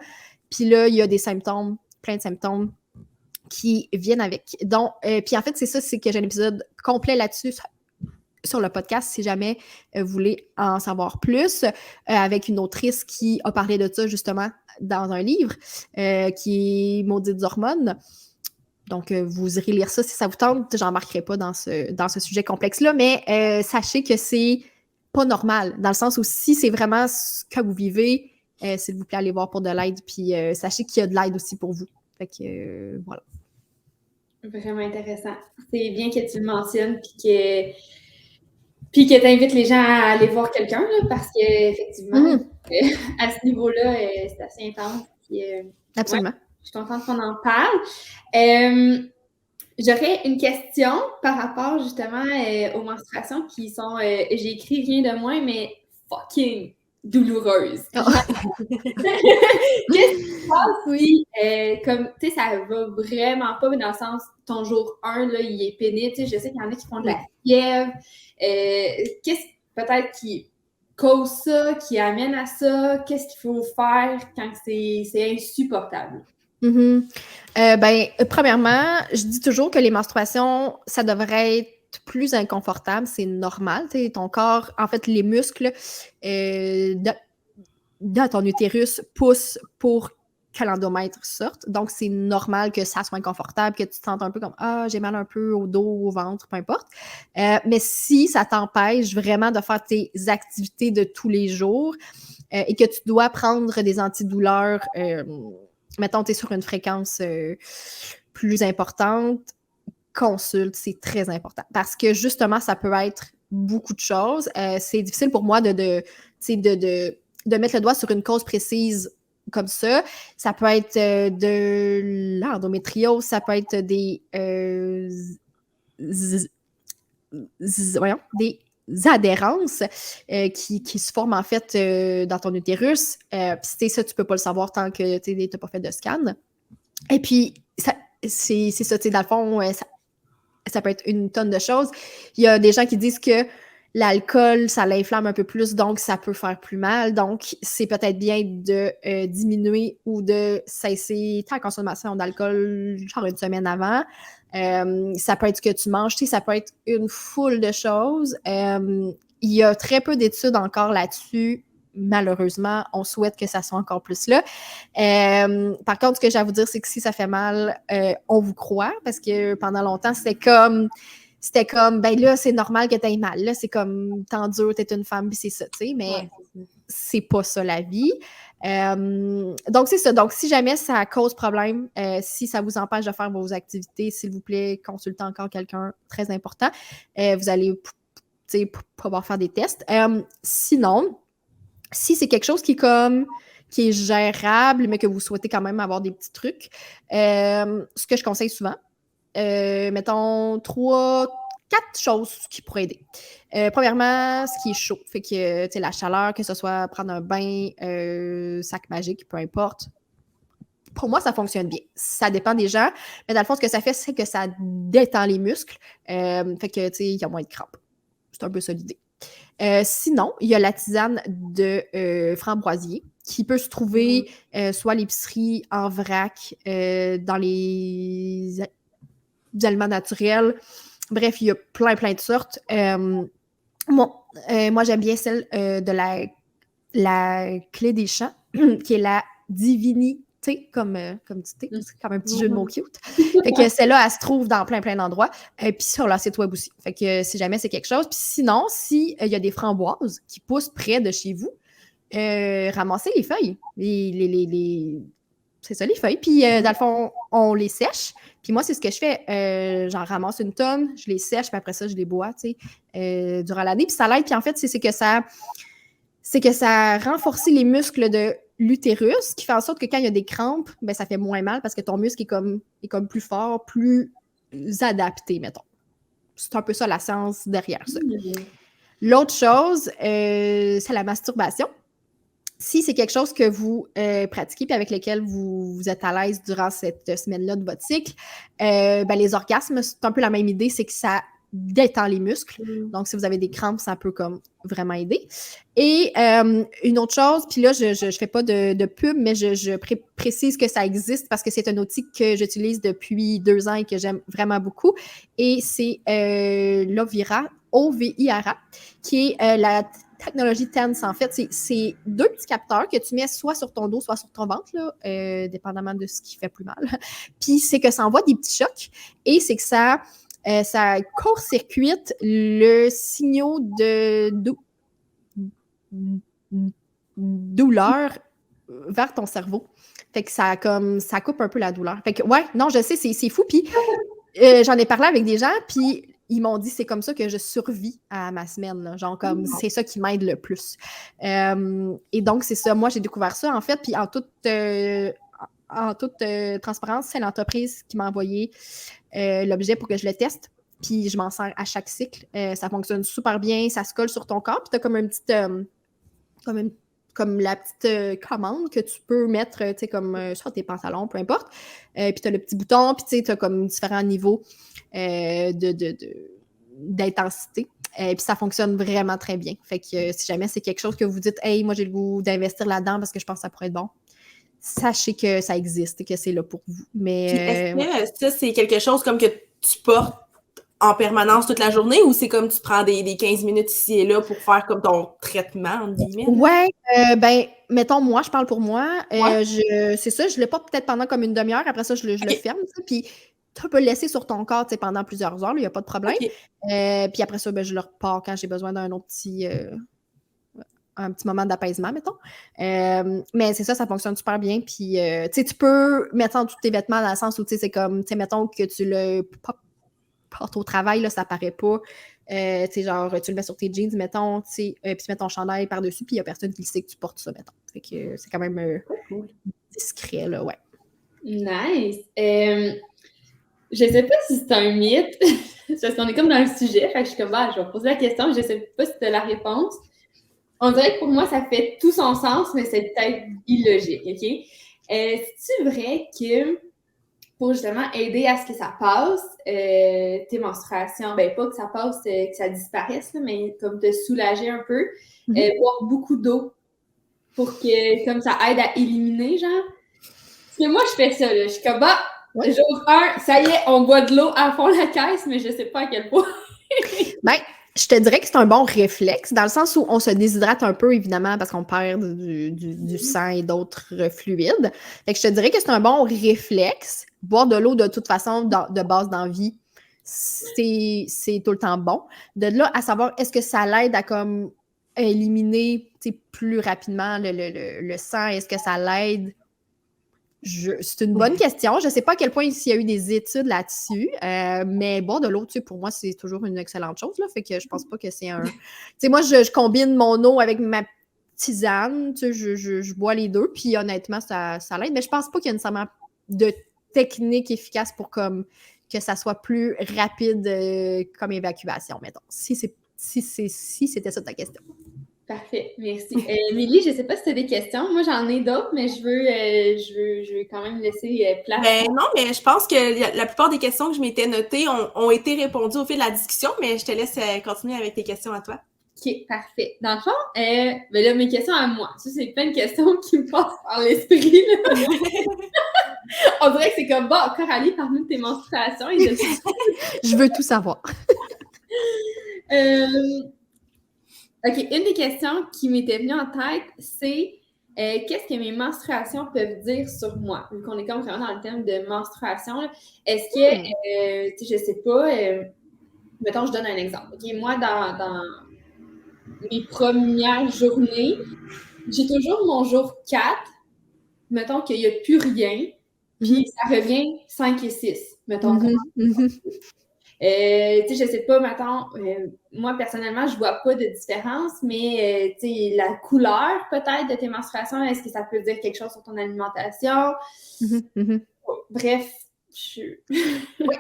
Puis là, il y a des symptômes, plein de symptômes qui viennent avec. Donc, puis en fait, c'est ça, c'est que j'ai un épisode complet là-dessus sur le podcast, si jamais vous voulez en savoir plus, avec une autrice qui a parlé de ça justement dans un livre, qui est Maudites hormones. Donc, vous irez lire ça si ça vous tente. J'en marquerai pas dans ce sujet complexe-là, mais sachez que c'est pas normal, dans le sens où si c'est vraiment ce que vous vivez, s'il vous plaît, allez voir pour de l'aide, puis sachez qu'il y a de l'aide aussi pour vous. Fait que, voilà. Vraiment intéressant. C'est bien que tu le mentionnes, puis que tu invites les gens à aller voir quelqu'un, là, parce qu'effectivement, à ce niveau-là, c'est assez intense. Puis, absolument. Ouais, je suis contente qu'on en parle. J'aurais une question par rapport justement aux menstruations qui sont, j'ai écrit rien de moins, mais fucking douloureuses. Oh. Qu'est-ce qui se passe si, comme, tu sais, ça va vraiment pas, mais dans le sens, ton jour 1, là, il est pénible, tu sais, je sais qu'il y en a qui font de la fièvre. Qu'est-ce peut-être qui cause ça, qui amène à ça? Qu'est-ce qu'il faut faire quand c'est insupportable? Premièrement, je dis toujours que les menstruations, ça devrait être plus inconfortable, c'est normal. Ton corps, en fait, les muscles dans ton utérus poussent pour que l'endomètre sorte. Donc, c'est normal que ça soit inconfortable, que tu te sentes un peu comme « Ah, j'ai mal un peu au dos, au ventre, peu importe. » Mais si ça t'empêche vraiment de faire tes activités de tous les jours et que tu dois prendre des antidouleurs, mettons, tu es sur une fréquence plus importante, consulte, c'est très important. Parce que justement, ça peut être beaucoup de choses. C'est difficile pour moi de mettre le doigt sur une cause précise comme ça. Ça peut être de l'endométriose, ça peut être des adhérences qui se forment en fait dans ton utérus. Puis ça, tu peux pas le savoir tant que tu n'as pas fait de scan. Et puis, c'est ça, tu sais, dans le fond, ça peut être une tonne de choses. Il y a des gens qui disent que l'alcool, ça l'inflamme un peu plus, donc ça peut faire plus mal. Donc, c'est peut-être bien de diminuer ou de cesser ta consommation d'alcool genre une semaine avant. Ça peut être ce que tu manges, tu sais, ça peut être une foule de choses. Il y a très peu d'études encore là-dessus. Malheureusement, on souhaite que ça soit encore plus là. Par contre, ce que j'ai à vous dire, c'est que si ça fait mal, on vous croit, parce que pendant longtemps, c'était comme, ben là, c'est normal que tu aies mal. Là, c'est comme, t'endures, t'es une femme, puis c'est ça, tu sais, mais c'est pas ça la vie. Donc, c'est ça. Donc, si jamais ça cause problème, si ça vous empêche de faire vos activités, s'il vous plaît, consultez encore quelqu'un, très important. Vous allez, pouvoir faire des tests. Sinon, si c'est quelque chose qui est gérable, mais que vous souhaitez quand même avoir des petits trucs, ce que je conseille souvent, mettons 3-4 choses qui pourraient aider. Premièrement, ce qui est chaud, fait que la chaleur, que ce soit prendre un bain, sac magique, peu importe. Pour moi, ça fonctionne bien. Ça dépend des gens, mais dans le fond, ce que ça fait, c'est que ça détend les muscles, fait que il y a moins de crampes. C'est un peu ça l'idée. Sinon, il y a la tisane de framboisier qui peut se trouver soit à l'épicerie, en vrac, dans les aliments naturels. Bref, il y a plein de sortes. Moi, j'aime bien celle de la clé des champs, qui est la divinité, comme du thé. C'est comme un petit jeu de mots cute. Fait que celle-là, elle se trouve dans plein d'endroits. Puis sur leur site web aussi. Fait que si jamais c'est quelque chose. Puis sinon, s'il y a des framboises qui poussent près de chez vous, ramassez les feuilles. C'est ça, les feuilles. Puis dans le fond, on les sèche. Puis moi, c'est ce que je fais. J'en ramasse une tonne, je les sèche, puis après ça, je les bois, tu sais, durant l'année. Puis ça l'aide. Puis en fait, c'est que ça renforce les muscles de l'utérus, qui fait en sorte que quand il y a des crampes, ben ça fait moins mal parce que ton muscle est comme plus fort, plus adapté, mettons. C'est un peu ça la science derrière ça. L'autre chose, c'est la masturbation. Si c'est quelque chose que vous pratiquez et avec lequel vous êtes à l'aise durant cette semaine-là de votre cycle, ben les orgasmes, c'est un peu la même idée, c'est que ça détend les muscles. Donc, si vous avez des crampes, ça peut comme vraiment aider. Et une autre chose, puis là, je fais pas de pub, mais je précise que ça existe parce que c'est un outil que j'utilise depuis 2 ans et que j'aime vraiment beaucoup. Et c'est l'Ovira, OVIRA, qui est la technologie TENS, en fait. C'est 2 petits capteurs que tu mets soit sur ton dos, soit sur ton ventre, là, dépendamment de ce qui fait plus mal. Puis c'est que ça envoie des petits chocs et c'est que ça court-circuite le signal de douleur vers ton cerveau. Fait que ça coupe un peu la douleur. Fait que, ouais, non, je sais, c'est fou. Puis j'en ai parlé avec des gens, puis ils m'ont dit c'est comme ça que je survis à ma semaine. Là. Genre, comme c'est ça qui m'aide le plus. Et donc, c'est ça. Moi, j'ai découvert ça, en fait. Puis en toute transparence, c'est l'entreprise qui m'a envoyé l'objet pour que je le teste. Puis je m'en sers à chaque cycle. Ça fonctionne super bien. Ça se colle sur ton corps. Puis tu as comme un petit... comme la petite commande que tu peux mettre, tu sais, comme sur tes pantalons, peu importe. Puis tu as le petit bouton, puis tu sais, tu as comme différents niveaux d'intensité. Puis ça fonctionne vraiment très bien. Fait que si jamais c'est quelque chose que vous dites « Hey, moi, j'ai le goût d'investir là-dedans parce que je pense que ça pourrait être bon », sachez que ça existe et que c'est là pour vous. Mais est-ce que ça, c'est quelque chose comme que tu portes en permanence toute la journée ou c'est comme tu prends des 15 minutes ici et là pour faire comme ton traitement, entre guillemets? Ouais, ben, mettons, moi, je parle pour moi. Ouais. C'est ça, je le porte peut-être pendant comme une demi-heure. Après ça, je le OK. ferme, tu sais, puis tu peux le laisser sur ton corps, tu sais, pendant plusieurs heures, il n'y a pas de problème. OK. Puis après ça, ben, je le repars quand j'ai besoin d'un autre un petit moment d'apaisement, mettons. Mais c'est ça, ça fonctionne super bien. Puis, tu sais, tu peux mettre en tous tes vêtements dans le sens où, tu sais, c'est comme, tu sais, mettons que tu le portes au travail, là, ça paraît pas. Tu sais, genre, tu le mets sur tes jeans, mettons, tu sais, puis tu mets ton chandail par-dessus, puis il n'y a personne qui le sait que tu portes ça, mettons. Fait que c'est quand même Cool. discret, là, ouais. Nice. Je sais pas si c'est un mythe, parce qu'on est comme dans le sujet, fait que je suis comme, je vais poser la question, je sais pas si tu as la réponse. On dirait que pour moi, ça fait tout son sens, mais c'est peut-être illogique, OK? C'est-tu vrai que pour justement aider à ce que ça passe, tes menstruations, ben pas que ça passe, que ça disparaisse, là, mais comme te soulager un peu, boire beaucoup d'eau pour que comme ça aide à éliminer, genre? Parce que moi, je fais ça, là. Je suis comme, jour 1, ça y est, on boit de l'eau à fond la caisse, mais je sais pas à quel point. Ben, je te dirais que c'est un bon réflexe, dans le sens où on se déshydrate un peu, évidemment, parce qu'on perd du sang et d'autres fluides. Fait que je te dirais que c'est un bon réflexe. Boire de l'eau, de toute façon, de base dans la vie, c'est tout le temps bon. De là à savoir, est-ce que ça l'aide à comme éliminer plus rapidement le sang? Est-ce que ça l'aide? C'est une bonne question. Je ne sais pas à quel point il y a eu des études là-dessus, mais boire de l'eau, pour moi, c'est toujours une excellente chose. Là, fait que je pense pas que c'est un... moi, je combine mon eau avec ma tisane. Je bois les deux, puis honnêtement, ça l'aide. Mais je pense pas qu'il y a nécessairement de technique efficace pour comme que ça soit plus rapide comme évacuation, mettons. Si c'était ça ta question. Parfait, merci. Émilie, je ne sais pas si tu as des questions. Moi, j'en ai d'autres, mais je veux quand même laisser place. Ben non, mais je pense que la plupart des questions que je m'étais notées ont été répondues au fil de la discussion, mais je te laisse continuer avec tes questions à toi. OK, parfait. Dans le fond, ben là, mes questions à moi. Ça, c'est plein de questions qui me passent par l'esprit. On dirait que c'est comme, Coralie, parle-nous de tes menstruations. Je veux tout savoir. OK, une des questions qui m'était venue en tête, c'est qu'est-ce que mes menstruations peuvent dire sur moi? Vu qu'on est comme vraiment dans le thème de menstruation, là, est-ce que, je sais pas, mettons, je donne un exemple. OK, moi, dans mes premières journées, j'ai toujours mon jour 4, mettons qu'il n'y a plus rien, puis ça revient 5 et 6, mettons. Je sais pas, mettons, moi, personnellement, je vois pas de différence, mais, la couleur, peut-être, de tes menstruations, est-ce que ça peut dire quelque chose sur ton alimentation? Bref, Oui.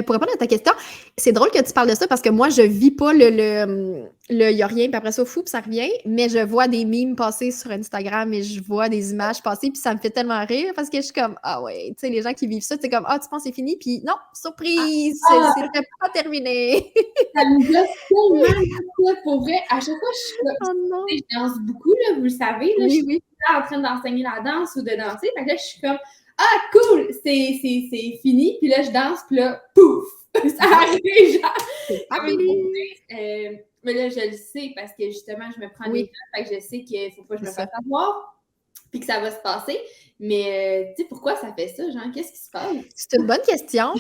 Pour répondre à ta question, c'est drôle que tu parles de ça parce que moi, je vis pas le y a rien, puis après ça, fou, puis ça revient, mais je vois des memes passer sur Instagram et je vois des images passer, puis ça me fait tellement rire parce que je suis comme, ah ouais, tu sais, les gens qui vivent ça, c'est comme, tu penses que c'est fini, puis non, surprise, c'était pas terminé. Ça me gosse tellement, pour vrai. À chaque fois, je danse beaucoup, là, vous le savez, là, je suis en train d'enseigner la danse ou de danser, fait que là, je suis comme, cool, c'est fini, puis là, je danse, puis là, pouf, ça arrive, genre. Mais là, je le sais parce que justement, je me prends des temps, fait que je sais qu'il faut pas que je me fasse avoir, puis que ça va se passer. Mais, tu sais, pourquoi ça fait ça, genre? Qu'est-ce qui se passe? C'est une bonne question.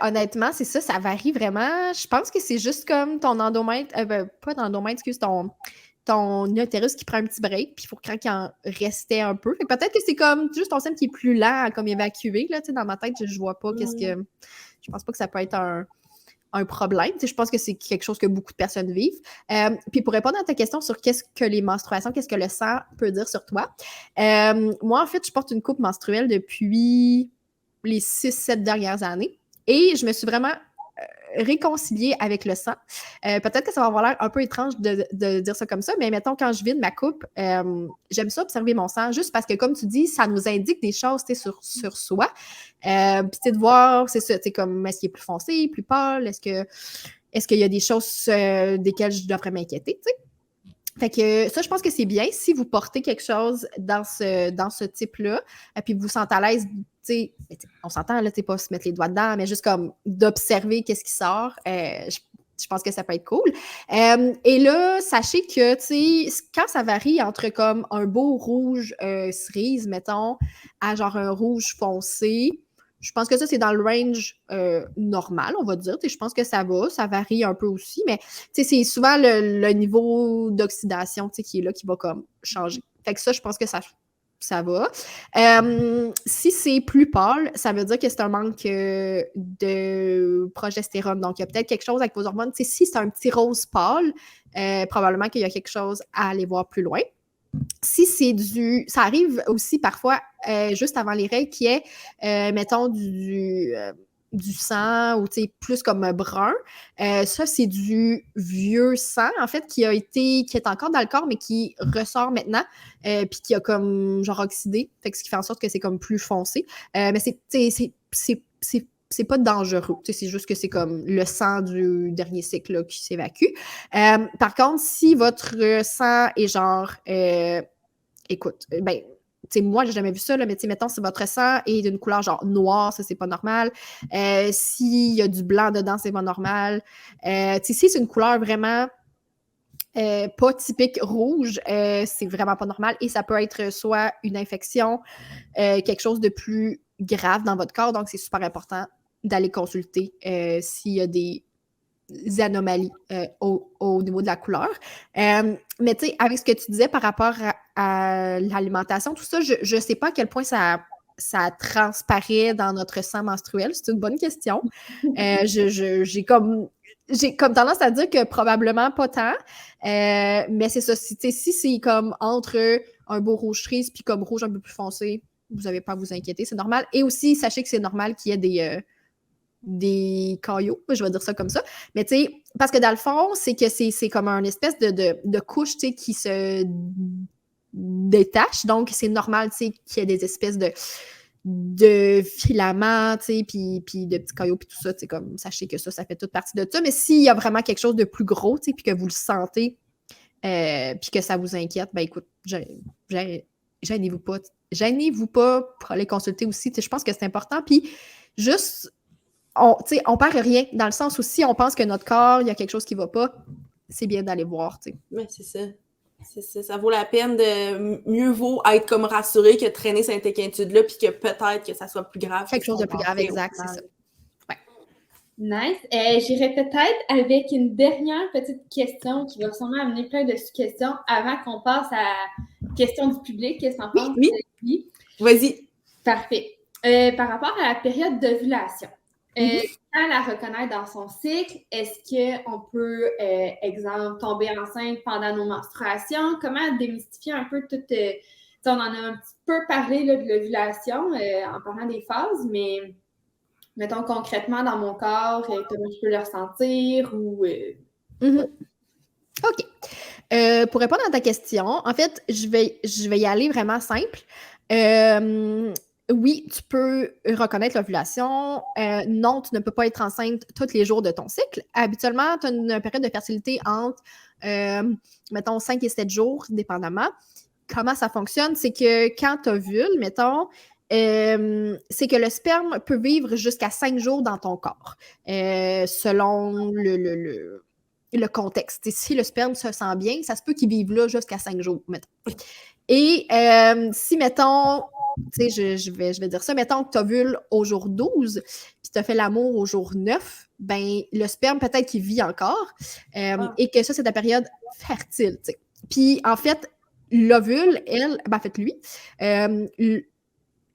Honnêtement, c'est ça, ça varie vraiment. Je pense que c'est juste comme ton endomètre, pas d'endomètre, excuse, ton utérus qui prend un petit break, puis il faut qu'il en restait un peu. Fait que peut-être que c'est comme juste ton sein qui est plus lent à comme évacuer. Là, dans ma tête, je vois pas qu'est-ce que... Je pense pas que ça peut être un problème. Je pense que c'est quelque chose que beaucoup de personnes vivent. Puis pour répondre à ta question sur qu'est-ce que les menstruations, qu'est-ce que le sang peut dire sur toi, moi, en fait, je porte une coupe menstruelle depuis les 6-7 dernières années et je me suis vraiment réconciliée avec le sang. Peut-être que ça va avoir l'air un peu étrange de dire ça comme ça, mais mettons, quand je vide ma coupe, j'aime ça observer mon sang, juste parce que, comme tu dis, ça nous indique des choses sur soi. Puis de voir, c'est ça, comme est-ce qu'il est plus foncé, plus pâle, est-ce qu'il y a des choses desquelles je devrais m'inquiéter, tu sais? Fait que ça, je pense que c'est bien si vous portez quelque chose dans ce type-là, puis vous vous sentez à l'aise sais, on s'entend, là, pas se mettre les doigts dedans, mais juste comme d'observer qu'est-ce qui sort. Je pense que ça peut être cool. Et là, sachez que, tu sais, quand ça varie entre comme un beau rouge cerise, mettons, à genre un rouge foncé, je pense que ça, c'est dans le range normal, on va dire. Je pense que ça va, ça varie un peu aussi, mais c'est souvent le niveau d'oxydation qui est là qui va comme changer. Fait que ça, je pense que ça va. Si c'est plus pâle, ça veut dire que c'est un manque de progestérone. Donc, il y a peut-être quelque chose avec vos hormones. Si c'est un petit rose pâle, probablement qu'il y a quelque chose à aller voir plus loin. Si c'est ça arrive aussi parfois juste avant les règles qui est, mettons, du sang ou plus comme brun. Ça, c'est du vieux sang, en fait, qui est encore dans le corps, mais qui ressort maintenant, puis qui a comme genre oxydé, fait que ce qui fait en sorte que c'est comme plus foncé. Mais c'est pas dangereux. C'est juste que c'est comme le sang du dernier cycle là, qui s'évacue. Par contre, si votre sang est genre... écoute, moi, j'ai jamais vu ça, là, mais mettons, si votre sang est d'une couleur genre noire, ça, c'est pas normal. S'il y a du blanc dedans, c'est pas normal. Si c'est une couleur vraiment pas typique rouge, c'est vraiment pas normal. Et ça peut être soit une infection, quelque chose de plus grave dans votre corps. Donc, c'est super important d'aller consulter s'il y a des anomalies au niveau de la couleur. Mais tu sais, avec ce que tu disais par rapport à l'alimentation, tout ça, je ne sais pas à quel point ça transparaît dans notre sang menstruel. C'est une bonne question. J'ai comme tendance à dire que probablement pas tant. Mais c'est ça. Si c'est comme entre un beau rouge cerise puis comme rouge un peu plus foncé, vous n'avez pas à vous inquiéter, c'est normal. Et aussi, sachez que c'est normal qu'il y ait des caillots, je vais dire ça comme ça. Mais tu sais, parce que dans le fond, c'est que c'est comme une espèce de couche, tu sais, qui se détache. Donc, c'est normal, tu sais, qu'il y ait des espèces de filaments, tu sais, puis de petits caillots, puis tout ça, tu sais, comme, sachez que ça fait toute partie de ça. Mais s'il y a vraiment quelque chose de plus gros, tu sais, puis que vous le sentez, puis que ça vous inquiète, ben écoute, gênez-vous pas. Gênez-vous pas pour aller consulter aussi. Tu sais, je pense que c'est important. Puis, juste... on perd rien, dans le sens où si on pense que notre corps, il y a quelque chose qui ne va pas, c'est bien d'aller voir, tu sais. Oui, c'est ça. C'est ça. Ça vaut la peine de... Mieux vaut être comme rassuré que traîner cette inquiétude-là, puis que peut-être que ça soit plus grave. Quelque chose de plus grave, exact, c'est ça. Ouais. Nice. J'irai peut-être avec une dernière petite question qui va sûrement amener plein de sous-questions avant qu'on passe à la question du public. Qu'est-ce que t'en penses? Oui. Vas-y. Parfait. Par rapport à la période d'ovulation, quand la reconnaître dans son cycle, est-ce qu'on peut, exemple, tomber enceinte pendant nos menstruations? Comment démystifier un peu toute... on en a un petit peu parlé là, de l'ovulation en parlant des phases, mais mettons concrètement dans mon corps, comment je peux le ressentir ou... OK. Pour répondre à ta question, en fait, je vais y aller vraiment simple. Oui, tu peux reconnaître l'ovulation. Non, tu ne peux pas être enceinte tous les jours de ton cycle. Habituellement, tu as une période de fertilité entre, mettons, 5 et 7 jours, dépendamment. Comment ça fonctionne? C'est que quand tu ovules, mettons, c'est que le sperme peut vivre jusqu'à 5 jours dans ton corps, selon le contexte. Et si le sperme se sent bien, ça se peut qu'il vive là jusqu'à 5 jours, mettons. Et si, mettons, tu sais, je vais dire ça, mettons que tu ovules au jour 12, puis tu as fait l'amour au jour 9, ben le sperme, peut-être qu'il vit encore, et que ça, c'est ta période fertile, tu sais. Puis, en fait, l'ovule, en fait, lui,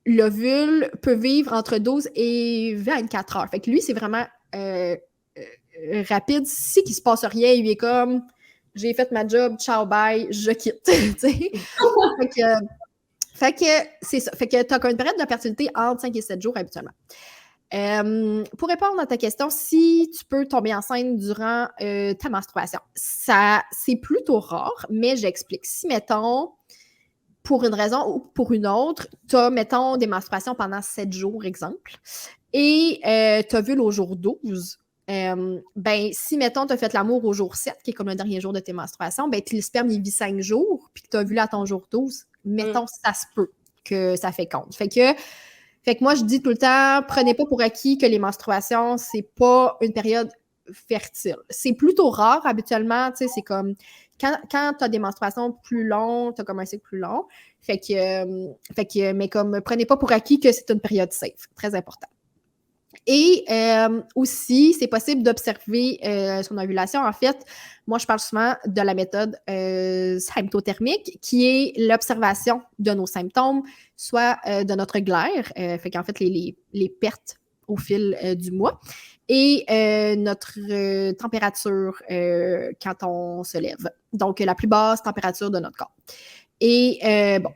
l'ovule peut vivre entre 12 et 24 heures. Fait que lui, c'est vraiment rapide. Si qu'il se passe rien, il est comme... J'ai fait ma job, ciao, bye, je quitte. Fait que c'est ça. Fait que tu as une période de fertilité entre 5 et 7 jours habituellement. Pour répondre à ta question, si tu peux tomber enceinte durant ta menstruation, c'est plutôt rare, mais j'explique. Si, mettons, pour une raison ou pour une autre, tu as, mettons, des menstruations pendant 7 jours, exemple, et tu as vu au jour 12, ben, si, mettons, tu as fait l'amour au jour 7, qui est comme le dernier jour de tes menstruations, ben, le sperme, il vit 5 jours, puis que tu as vu à ton jour 12, mettons, ça se peut que ça fait compte. Fait que Fait que moi, je dis tout le temps, prenez pas pour acquis que les menstruations, c'est pas une période fertile. C'est plutôt rare, habituellement, tu sais, c'est comme quand tu as des menstruations plus longues, tu as comme un cycle plus long. Mais comme, prenez pas pour acquis que c'est une période safe. Très important. Et aussi, c'est possible d'observer son ovulation. En fait, moi, je parle souvent de la méthode symptothermique, qui est l'observation de nos symptômes, soit de notre glaire, fait qu'en fait, les pertes au fil du mois, et notre température quand on se lève. Donc, la plus basse température de notre corps. Et bon,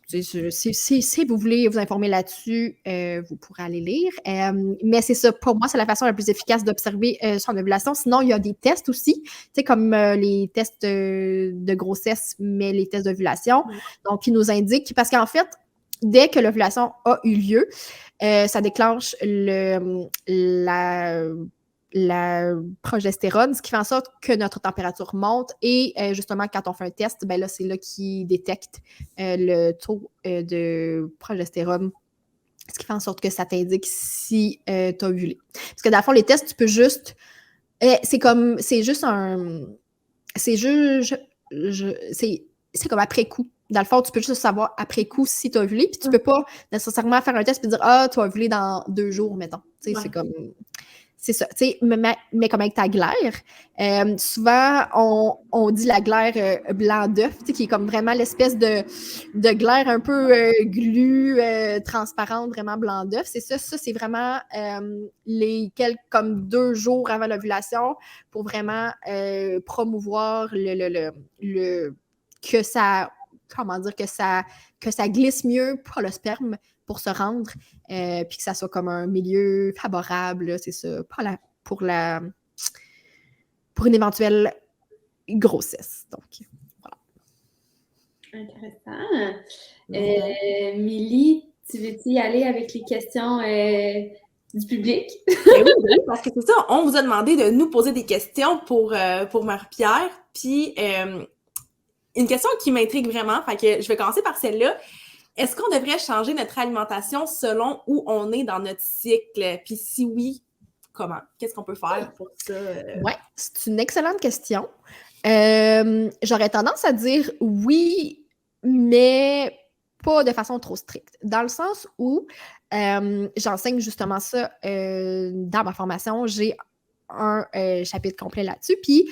si vous voulez vous informer là-dessus, vous pourrez aller lire. Mais c'est ça, pour moi, c'est la façon la plus efficace d'observer son ovulation. Sinon, il y a des tests aussi, tu sais, comme les tests de grossesse, mais les tests d'ovulation. Donc, qui nous indiquent, parce qu'en fait, dès que l'ovulation a eu lieu, ça déclenche la progestérone, ce qui fait en sorte que notre température monte et justement, quand on fait un test, ben là, c'est là qu'il détecte le taux de progestérone, ce qui fait en sorte que ça t'indique si tu as ovulé. Parce que dans le fond, les tests, tu peux juste... c'est comme après coup. Dans le fond, tu peux juste savoir après coup si tu as ovulé, puis tu peux pas nécessairement faire un test et dire « Ah, tu as ovulé dans 2 jours, mettons. » Tu sais, c'est comme... C'est ça, tu sais, mais comme avec ta glaire, souvent, on dit la glaire blanc d'œuf, tu sais, qui est comme vraiment l'espèce de glaire un peu glu, transparente, vraiment blanc d'œuf. C'est ça, c'est vraiment comme 2 jours avant l'ovulation pour vraiment promouvoir que ça glisse mieux pour le sperme pour se rendre, puis que ça soit comme un milieu favorable, là, c'est ça, pour une éventuelle grossesse. Donc, voilà. Intéressant. Milly, tu veux-tu y aller avec les questions du public? Oui, parce que c'est ça, on vous a demandé de nous poser des questions pour Marie-Pierre, puis une question qui m'intrigue vraiment, fait que je vais commencer par celle-là. Est-ce qu'on devrait changer notre alimentation selon où on est dans notre cycle? Puis si oui, comment? Qu'est-ce qu'on peut faire pour ça? Oui, c'est une excellente question. J'aurais tendance à dire oui, mais pas de façon trop stricte. Dans le sens où j'enseigne justement ça dans ma formation. J'ai un chapitre complet là-dessus. Puis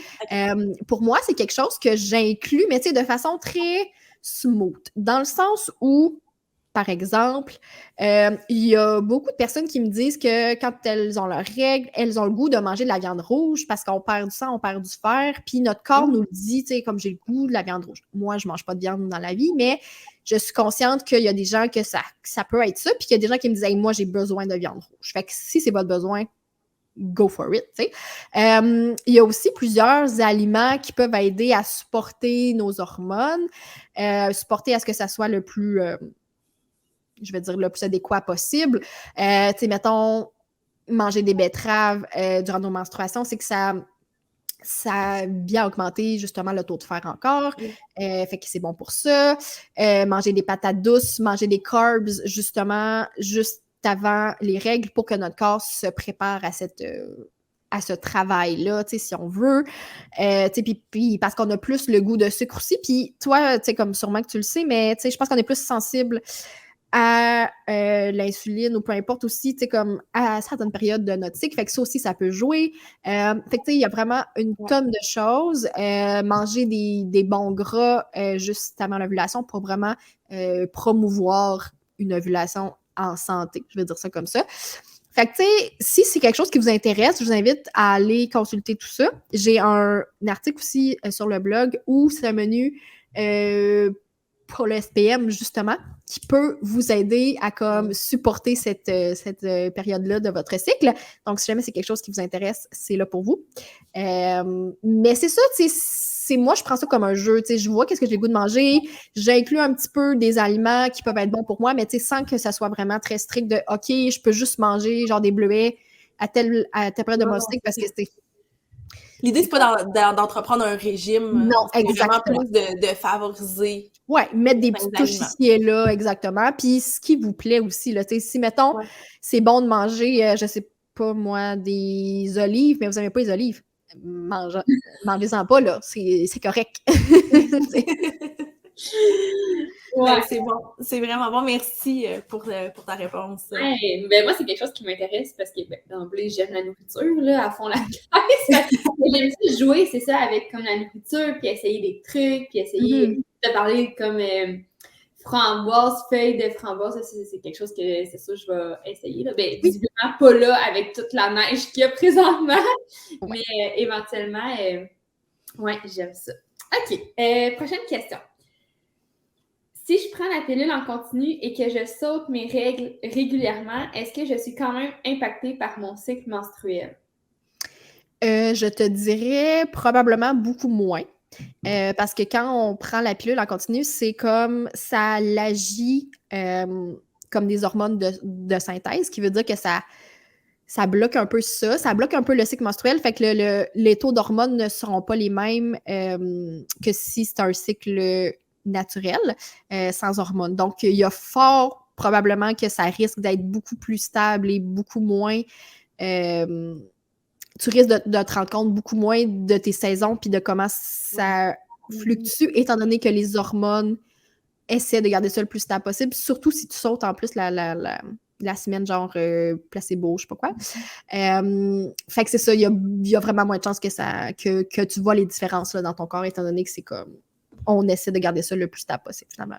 pour moi, c'est quelque chose que j'inclus, mais tu sais, de façon très smooth. Dans le sens où, par exemple, il y a beaucoup de personnes qui me disent que quand elles ont leurs règles, elles ont le goût de manger de la viande rouge parce qu'on perd du sang, on perd du fer, puis notre corps nous le dit, tu sais, comme j'ai le goût de la viande rouge. Moi, je mange pas de viande dans la vie, mais je suis consciente qu'il y a des gens que ça peut être ça, puis qu'il y a des gens qui me disent hey, « moi, j'ai besoin de viande rouge ». Fait que si c'est votre besoin, go for it, tu sais. Il y a aussi plusieurs aliments qui peuvent aider à supporter nos hormones, supporter à ce que ça soit le plus, je vais dire, le plus adéquat possible. Tu sais, mettons, manger des betteraves durant nos menstruations, c'est que ça a bien augmenté justement le taux de fer encore. Fait que c'est bon pour ça. Manger des patates douces, manger des carbs, justement, juste avant les règles pour que notre corps se prépare à ce travail-là, tu sais, si on veut. Tu sais, puis parce qu'on a plus le goût de sucre aussi. Puis toi, tu sais, comme sûrement que tu le sais, mais tu sais, je pense qu'on est plus sensible à l'insuline ou peu importe aussi, tu sais, comme à certaines périodes de notre cycle. Fait que ça aussi, ça peut jouer. Fait que tu sais, il y a vraiment une tonne de choses. Manger des bons gras juste avant l'ovulation pour vraiment promouvoir une ovulation en santé. Je vais dire ça comme ça. Fait que, tu sais, si c'est quelque chose qui vous intéresse, je vous invite à aller consulter tout ça. J'ai un article aussi sur le blog où c'est un menu pour le SPM, justement, qui peut vous aider à comme supporter cette période-là de votre cycle. Donc, si jamais c'est quelque chose qui vous intéresse, c'est là pour vous. Mais c'est ça, tu sais, moi, je prends ça comme un jeu. Tu sais, je vois qu'est-ce que j'ai le goût de manger. J'inclus un petit peu des aliments qui peuvent être bons pour moi, mais tu sais, sans que ça soit vraiment très strict de « OK, je peux juste manger genre des bleuets à telle période de mon cycle parce que L'idée, c'est pas d'entreprendre un régime. Non, c'est exactement. vraiment plus de favoriser. Oui, mettre des certains petites touches aliments. ici et là, exactement. Puis ce qui vous plaît aussi, là, si, mettons, Ouais. c'est bon de manger, je sais pas moi, des olives, mais vous n'aimez pas les olives, mangez-en pas, là, c'est correct. Ben, c'est bon, c'est vraiment bon. Merci pour ta réponse. Ouais, ben moi, c'est quelque chose qui m'intéresse parce que d'emblée, j'aime la nourriture, là, à fond la caisse. J'aime ça jouer, c'est ça, avec comme la nourriture, puis essayer des trucs, puis essayer de parler comme framboise, feuille de framboise, ça, c'est quelque chose que c'est sûr je vais essayer. Là. Ben, visiblement pas là avec toute la neige qu'il y a présentement, mais éventuellement, ouais, j'aime ça. OK, prochaine question. Si je prends la pilule en continu et que je saute mes règles régulièrement, est-ce que je suis quand même impactée par mon cycle menstruel? Je te dirais probablement beaucoup moins. Parce que quand on prend la pilule en continu, c'est comme ça l'agit comme des hormones de synthèse, ce qui veut dire que ça bloque un peu ça bloque un peu le cycle menstruel, fait que les taux d'hormones ne seront pas les mêmes que si c'est un cycle naturel sans hormones. Donc, il y a fort probablement que ça risque d'être beaucoup plus stable et beaucoup moins... tu risques de te rendre compte beaucoup moins de tes saisons puis de comment ça fluctue, étant donné que les hormones essaient de garder ça le plus stable possible, surtout si tu sautes en plus la semaine genre placebo, je sais pas quoi. Fait que c'est ça, il y a vraiment moins de chances que tu vois les différences là, dans ton corps, étant donné que c'est comme on essaie de garder ça le plus stable possible, finalement.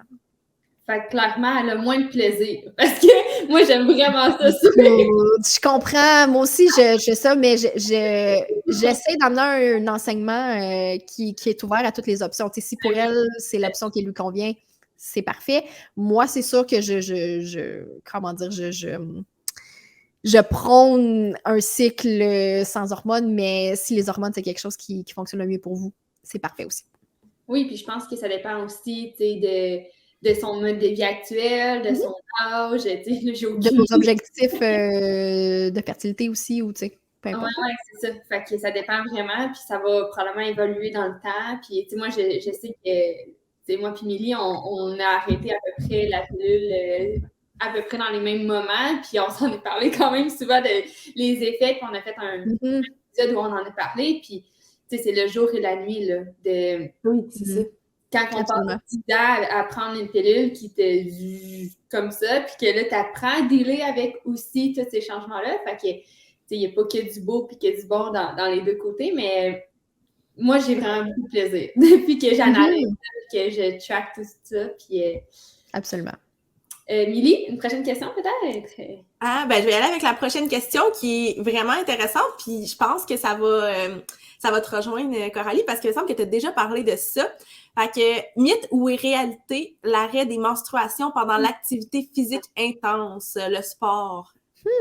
Fait que clairement, elle a moins de plaisir. Parce que moi, j'aime vraiment ça. Je comprends. Moi aussi, je ça, mais j'essaie d'amener un enseignement qui est ouvert à toutes les options. T'sais, si pour elle, c'est l'option qui lui convient, c'est parfait. Moi, c'est sûr que je prône un cycle sans hormones, mais si les hormones, c'est quelque chose qui fonctionne le mieux pour vous, c'est parfait aussi. Oui, puis je pense que ça dépend aussi, de son mode de vie actuel, de son âge, de nos objectifs de fertilité aussi, ou tu sais, peu importe. Oui, c'est ça. Fait que ça dépend vraiment, puis ça va probablement évoluer dans le temps. Puis, moi, je sais que, moi puis Milly, on a arrêté à peu près la pilule à peu près dans les mêmes moments, puis on s'en est parlé quand même souvent les effets, puis on a fait un épisode où on en a parlé, puis, c'est le jour et la nuit, là, Oui, c'est ça. Quand on passe 10 ans à prendre une pilule qui te comme ça, puis que là, tu apprends à dealer avec aussi tous ces changements-là. Fait que, il n'y a pas que du beau puis que du bon dans les deux côtés, mais moi, j'ai vraiment beaucoup de plaisir depuis que j'analyse, que je track tout ça. Puis, absolument. Milly, une prochaine question peut-être? Je vais aller avec la prochaine question qui est vraiment intéressante, puis je pense que ça va te rejoindre, Coralie, parce qu'il me semble que tu as déjà parlé de ça. Fait que, mythe ou réalité, l'arrêt des menstruations pendant l'activité physique intense, le sport?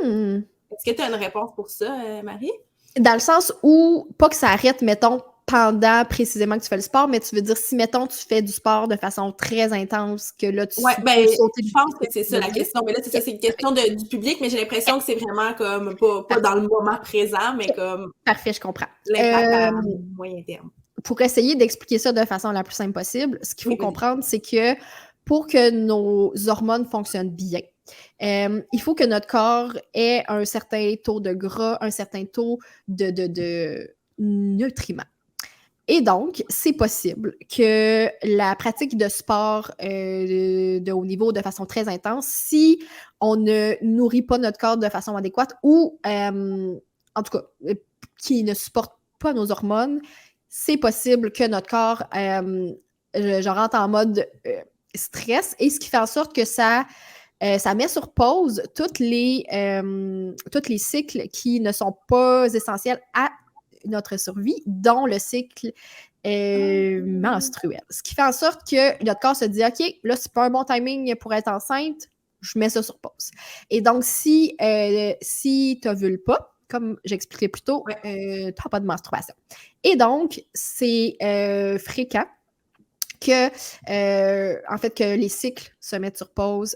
Est-ce que tu as une réponse pour ça, Marie? Dans le sens où, pas que ça arrête, mettons, pendant précisément que tu fais le sport, mais tu veux dire, si, mettons, tu fais du sport de façon très intense, que là, tu peux sauter. Je pense que c'est ça la question. Mais là, c'est ça, c'est une question du public, mais j'ai l'impression que c'est vraiment comme, pas dans le moment présent, mais comme... Parfait, je comprends. L'impact à moyen terme. Pour essayer d'expliquer ça de façon la plus simple possible, ce qu'il faut comprendre, c'est que pour que nos hormones fonctionnent bien, il faut que notre corps ait un certain taux de gras, un certain taux de nutriments. Et donc, c'est possible que la pratique de sport de haut niveau de façon très intense, si on ne nourrit pas notre corps de façon adéquate ou, en tout cas, qui ne supporte pas nos hormones, c'est possible que notre corps rentre en mode stress, et ce qui fait en sorte que ça met sur pause tous les cycles qui ne sont pas essentiels à notre survie, dont le cycle menstruel. Ce qui fait en sorte que notre corps se dit « OK, là, c'est pas un bon timing pour être enceinte, je mets ça sur pause. » Et donc, si tu n'ovules pas, comme j'expliquais plus tôt, tu n'as pas de menstruation. Et donc, c'est fréquent que, en fait, que les cycles se mettent sur pause,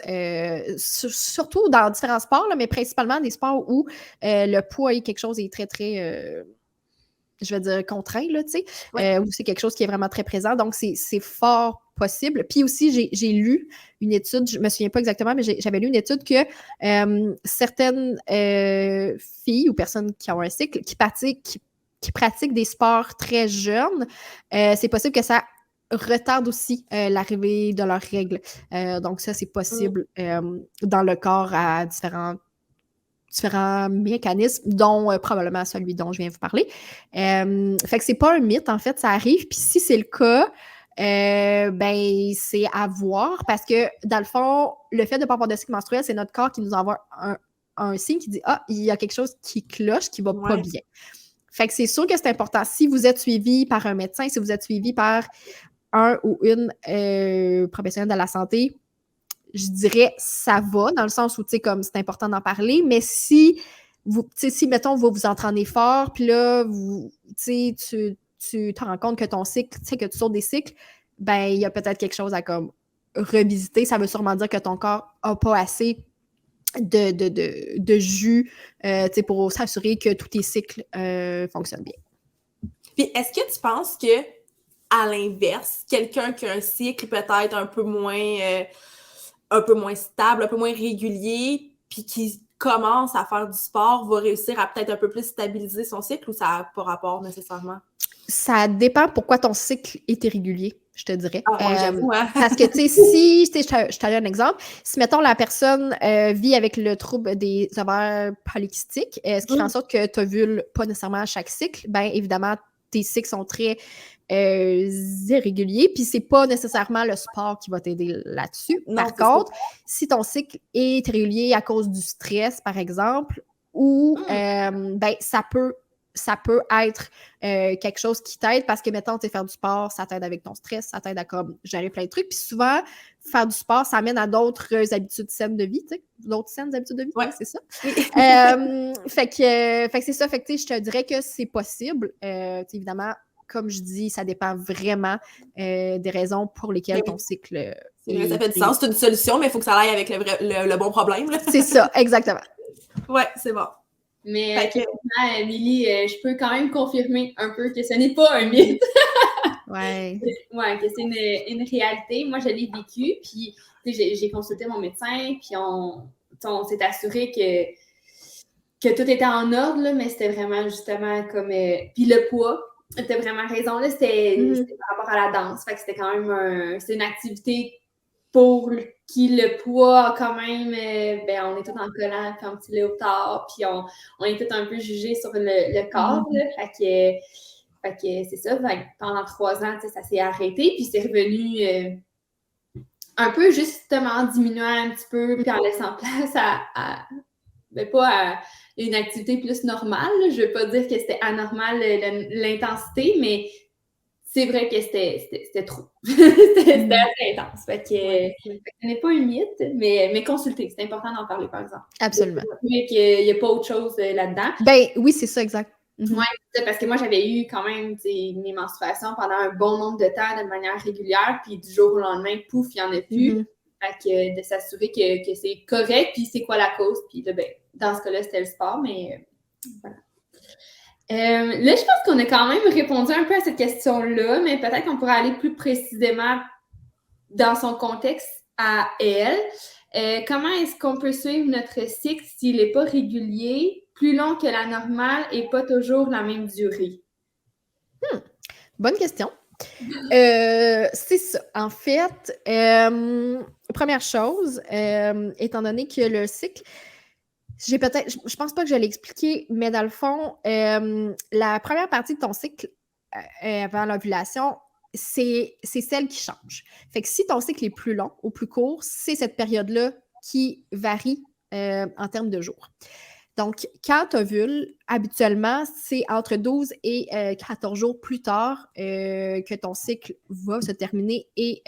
surtout dans différents sports, là, mais principalement des sports où le poids est quelque chose qui est très, très je vais dire, contraint, là, tu sais, Ouais. ou c'est quelque chose qui est vraiment très présent. Donc, c'est fort possible. Puis aussi, j'ai lu une étude, je me souviens pas exactement, mais j'avais lu une étude que certaines filles ou personnes qui ont un cycle, qui pratiquent des sports très jeunes, c'est possible que ça retarde aussi l'arrivée de leurs règles. Donc ça, c'est possible dans le corps à différents mécanismes, dont probablement celui dont je viens de vous parler. Fait que c'est pas un mythe, en fait, ça arrive. Puis si c'est le cas, ben c'est à voir parce que, dans le fond, le fait de ne pas avoir de cycle menstruel, c'est notre corps qui nous envoie un signe qui dit « Ah, il y a quelque chose qui cloche, qui va pas bien. » Fait que c'est sûr que c'est important. Si vous êtes suivi par un médecin, si vous êtes suivi par un ou une professionnelle de la santé, je dirais ça va, dans le sens où, tu sais, comme c'est important d'en parler, mais si, mettons, vous vous entraînez fort, puis là, tu te rends compte que ton cycle, tu sais, que tu sautes des cycles, ben, il y a peut-être quelque chose à, comme, revisiter. Ça veut sûrement dire que ton corps n'a pas assez de jus, tu sais, pour s'assurer que tous tes cycles fonctionnent bien. Puis, est-ce que tu penses que, à l'inverse, quelqu'un qui a un cycle peut-être un peu moins stable, un peu moins régulier, puis qui commence à faire du sport, va réussir à peut-être un peu plus stabiliser son cycle, ou ça n'a pas rapport nécessairement? Ça dépend pourquoi ton cycle est irrégulier, je te dirais. J'avoue, hein? Parce que, tu sais, si, je te donne un exemple, si, mettons, la personne vit avec le trouble des ovaires polykystiques, ce qui fait en sorte que tu ovules pas nécessairement à chaque cycle, bien évidemment, tes cycles sont très irréguliers, puis c'est pas nécessairement le sport qui va t'aider là-dessus. Par contre, si ton cycle est irrégulier à cause du stress, par exemple, ou ben ça peut être quelque chose qui t'aide parce que, mettons, tu sais, faire du sport, ça t'aide avec ton stress, ça t'aide à comme gérer plein de trucs. Puis souvent, faire du sport, ça amène à d'autres habitudes saines de vie, tu sais, d'autres saines habitudes de vie, ouais. C'est ça. Fait que c'est ça, fait que je te dirais que c'est possible. Évidemment, comme je dis, ça dépend vraiment des raisons pour lesquelles ton cycle... ça fait du sens, c'est une solution, mais il faut que ça aille avec le bon problème. Là. C'est ça, exactement. Ouais, c'est bon. Mais Émilie, je peux quand même confirmer un peu que ce n'est pas un mythe. Ouais, que c'est une réalité. Moi, je l'ai vécu, puis j'ai consulté mon médecin, puis on s'est assuré que tout était en ordre, là, mais c'était vraiment justement comme... puis le poids, t'as vraiment raison, là, c'était par rapport à la danse. Fait que c'était quand même c'est une activité pour qui le poids a quand même, on est tous en collant, puis en petit léotard, puis on est tous un peu jugés sur le corps. Là, fait que c'est ça. Pendant 3 ans, ça s'est arrêté, puis c'est revenu un peu justement diminuant un petit peu, puis en laissant place à une activité plus normale. Là. Je ne veux pas dire que c'était anormal l'intensité, mais c'est vrai que c'était trop. C'était assez intense. Fait que ce n'est pas un mythe, mais consulter. C'est important d'en parler, par exemple. Absolument. Mais qu'il n'y a pas autre chose là-dedans. Ben oui, c'est ça, exact. Oui, parce que moi, j'avais eu quand même mes menstruations pendant un bon nombre de temps de manière régulière, puis du jour au lendemain, pouf, il n'y en a plus. Fait que de s'assurer que c'est correct, puis c'est quoi la cause. Puis là, dans ce cas-là, c'était le sport, mais voilà. Là, je pense qu'on a quand même répondu un peu à cette question-là, mais peut-être qu'on pourrait aller plus précisément dans son contexte à elle. Comment est-ce qu'on peut suivre notre cycle s'il n'est pas régulier, plus long que la normale et pas toujours la même durée? Bonne question. C'est ça. En fait, première chose, étant donné que le cycle, je pense pas que je l'ai expliqué, mais dans le fond, la première partie de ton cycle avant l'ovulation, c'est celle qui change. Fait que si ton cycle est plus long ou plus court, c'est cette période-là qui varie en termes de jours. Donc, quand tu ovules, habituellement, c'est entre 12 et 14 jours plus tard que ton cycle va se terminer et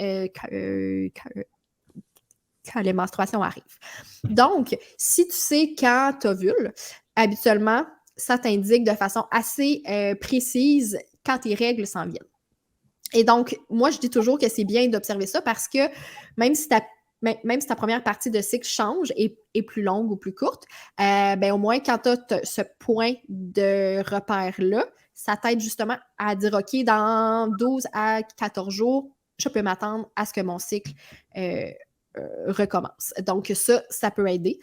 quand les menstruations arrivent. Donc, si tu sais quand tu ovules, habituellement, ça t'indique de façon assez précise quand tes règles s'en viennent. Et donc, moi, je dis toujours que c'est bien d'observer ça parce que même si ta première partie de cycle change et est plus longue ou plus courte, au moins, quand tu as ce point de repère-là, ça t'aide justement à dire, OK, dans 12 à 14 jours, je peux m'attendre à ce que mon cycle recommence. Donc, ça peut aider.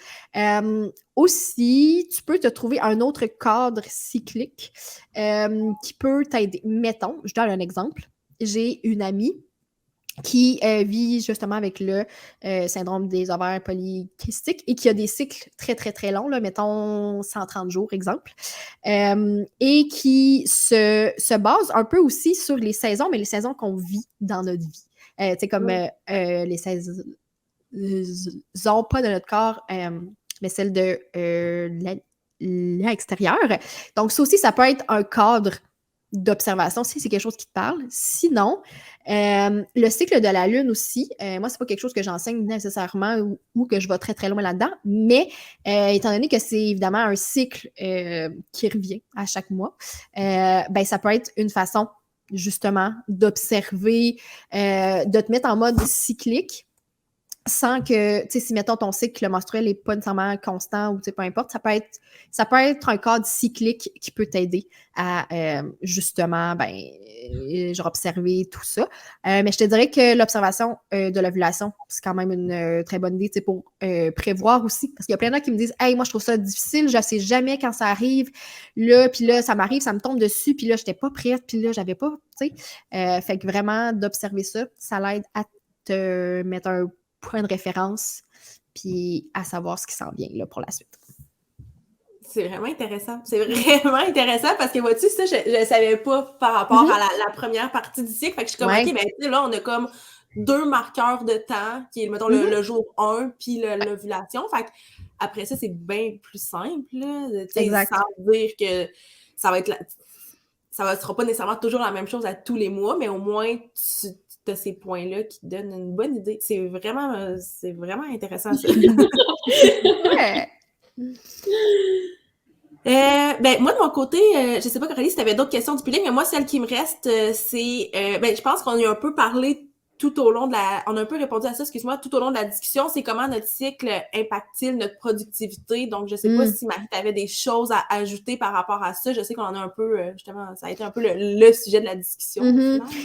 Aussi, tu peux te trouver un autre cadre cyclique qui peut t'aider. Mettons, je donne un exemple. J'ai une amie qui vit justement avec le syndrome des ovaires polykystiques et qui a des cycles très, très, très longs, là, mettons 130 jours, exemple, et qui se base un peu aussi sur les saisons, mais les saisons qu'on vit dans notre vie. Tu sais, comme les saisons, pas de notre corps, mais celles de l'extérieur. Donc, ça aussi, ça peut être un cadre d'observation, si c'est quelque chose qui te parle. Sinon, le cycle de la Lune aussi, moi, c'est pas quelque chose que j'enseigne nécessairement ou que je vais très, très loin là-dedans, mais étant donné que c'est évidemment un cycle qui revient à chaque mois, ben, ça peut être une façon, justement, d'observer, de te mettre en mode cyclique, sans que, tu sais, si, mettons, ton cycle menstruel n'est pas nécessairement constant ou, tu sais, peu importe, ça peut être un cadre cyclique qui peut t'aider à, justement, genre, observer tout ça. Mais je te dirais que l'observation de l'ovulation, c'est quand même une très bonne idée, tu sais, pour prévoir aussi. Parce qu'il y a plein de gens qui me disent « Hey, moi, je trouve ça difficile, je sais jamais quand ça arrive. Là, puis là, ça m'arrive, ça me tombe dessus, puis là, je n'étais pas prête, puis là, j'avais pas, tu sais. » Fait que vraiment, d'observer ça l'aide à te mettre un point de référence, puis à savoir ce qui s'en vient là, pour la suite. C'est vraiment intéressant. C'est vraiment intéressant parce que, vois-tu, ça, je ne savais pas par rapport à la première partie du cycle. Fait que je suis comme, OK, ben, tu sais, là, on a comme 2 marqueurs de temps, qui est, mettons, le jour 1, puis l'ovulation. Fait que après ça, c'est bien plus simple, là. Exact. Sans dire que ça va être... ça ne sera pas nécessairement toujours la même chose à tous les mois, mais au moins, tu as ces points-là qui te donnent une bonne idée. C'est vraiment intéressant, ça. Ouais. Ben, moi, de mon côté, je sais pas, Coralie, si tu avais d'autres questions du public, mais moi, celle qui me reste, c'est... ben, je pense qu'on a un peu parlé tout au long de la... On a un peu répondu à ça, excuse-moi, tout au long de la discussion. C'est comment notre cycle impacte-t-il notre productivité? Donc, je sais pas si Marie, tu avais des choses à ajouter par rapport à ça. Je sais qu'on en a un peu, justement, ça a été un peu le sujet de la discussion.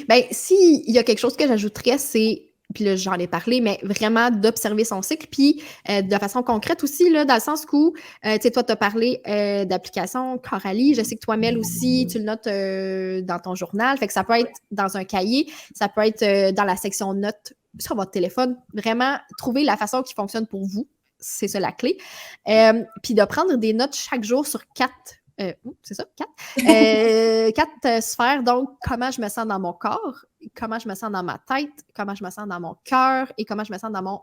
Ben, s'il y a quelque chose que j'ajouterais, c'est... Puis là, j'en ai parlé, mais vraiment d'observer son cycle, puis de façon concrète aussi, là, dans le sens où, tu sais, toi, tu as parlé d'application Coralie, je sais que toi, Mel aussi, tu le notes dans ton journal, fait que ça peut être dans un cahier, ça peut être dans la section notes sur votre téléphone, vraiment trouver la façon qui fonctionne pour vous, c'est ça la clé, puis de prendre des notes chaque jour sur 4 c'est ça, 4 sphères, donc comment je me sens dans mon corps, comment je me sens dans ma tête, comment je me sens dans mon cœur et comment je me sens dans mon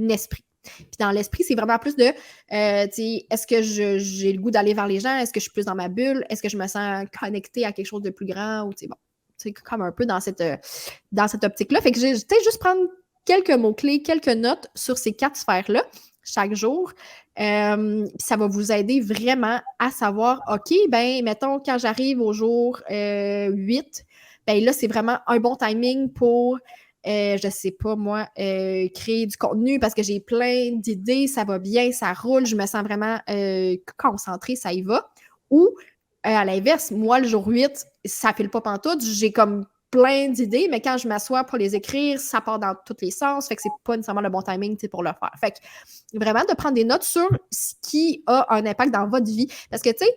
esprit. Puis dans l'esprit, c'est vraiment plus de, est-ce que j'ai le goût d'aller vers les gens, est-ce que je suis plus dans ma bulle, est-ce que je me sens connectée à quelque chose de plus grand, ou bon, tu sais, comme un peu dans cette optique-là. Fait que j'ai juste prendre quelques mots-clés, quelques notes sur ces 4 sphères-là chaque jour. Ça va vous aider vraiment à savoir, OK, ben, mettons, quand j'arrive au jour 8, ben là, c'est vraiment un bon timing pour, je sais pas moi, créer du contenu parce que j'ai plein d'idées, ça va bien, ça roule, je me sens vraiment concentrée, ça y va. Ou, à l'inverse, moi, le jour 8, ça file pas pantoute, j'ai comme plein d'idées, mais quand je m'assois pour les écrire, ça part dans tous les sens, fait que c'est pas nécessairement le bon timing pour le faire. Fait que vraiment de prendre des notes sur ce qui a un impact dans votre vie. Parce que, tu sais,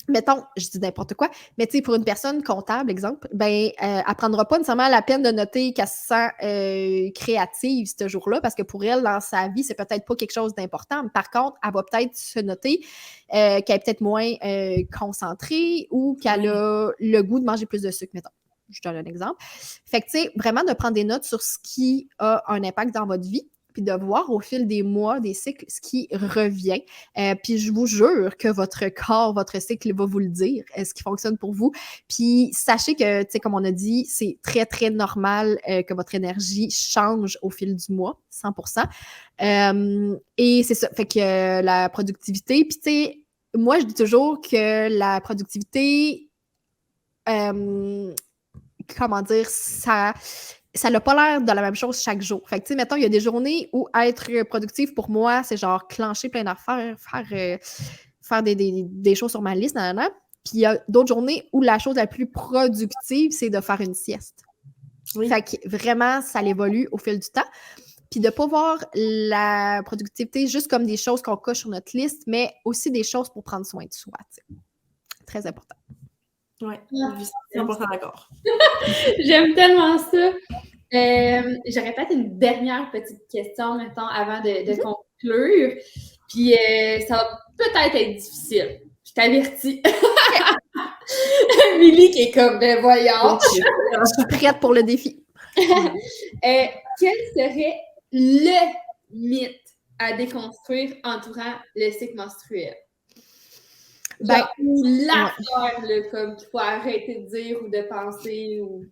mettons, je dis n'importe quoi, mais tu sais, pour une personne comptable, exemple, ben, elle prendra pas nécessairement la peine de noter qu'elle se sent créative ce jour-là, parce que pour elle, dans sa vie, c'est peut-être pas quelque chose d'important. Mais par contre, elle va peut-être se noter qu'elle est peut-être moins concentrée ou qu'elle a le goût de manger plus de sucre, mettons. Je te donne un exemple. Fait que, tu sais, vraiment de prendre des notes sur ce qui a un impact dans votre vie, puis de voir au fil des mois, des cycles, ce qui revient. Puis je vous jure que votre corps, votre cycle va vous le dire, ce qui fonctionne pour vous. Puis sachez que, tu sais, comme on a dit, c'est très, très normal que votre énergie change au fil du mois, 100%. Et c'est ça, fait que la productivité, puis tu sais, moi, je dis toujours que la productivité... comment dire, ça n'a pas l'air de la même chose chaque jour. Fait que, tu sais, mettons, il y a des journées où être productif, pour moi, c'est genre clencher plein d'affaires, faire des choses sur ma liste, nanana. Puis il y a d'autres journées où la chose la plus productive, c'est de faire une sieste. Oui. Fait que vraiment, ça évolue au fil du temps. Puis de ne pas voir la productivité juste comme des choses qu'on coche sur notre liste, mais aussi des choses pour prendre soin de soi. T'sais. Très important. Oui, 100% d'accord. J'aime tellement ça. J'aurais peut-être une dernière petite question, mettons, avant de conclure. Puis ça va peut-être être difficile. Je t'avertis. Milly qui est comme, ben voyons. Je suis prête pour le défi. Quel serait le mythe à déconstruire entourant le cycle menstruel? Genre, ou l'affaire, là, comme qu'il faut arrêter de dire ou de penser ou...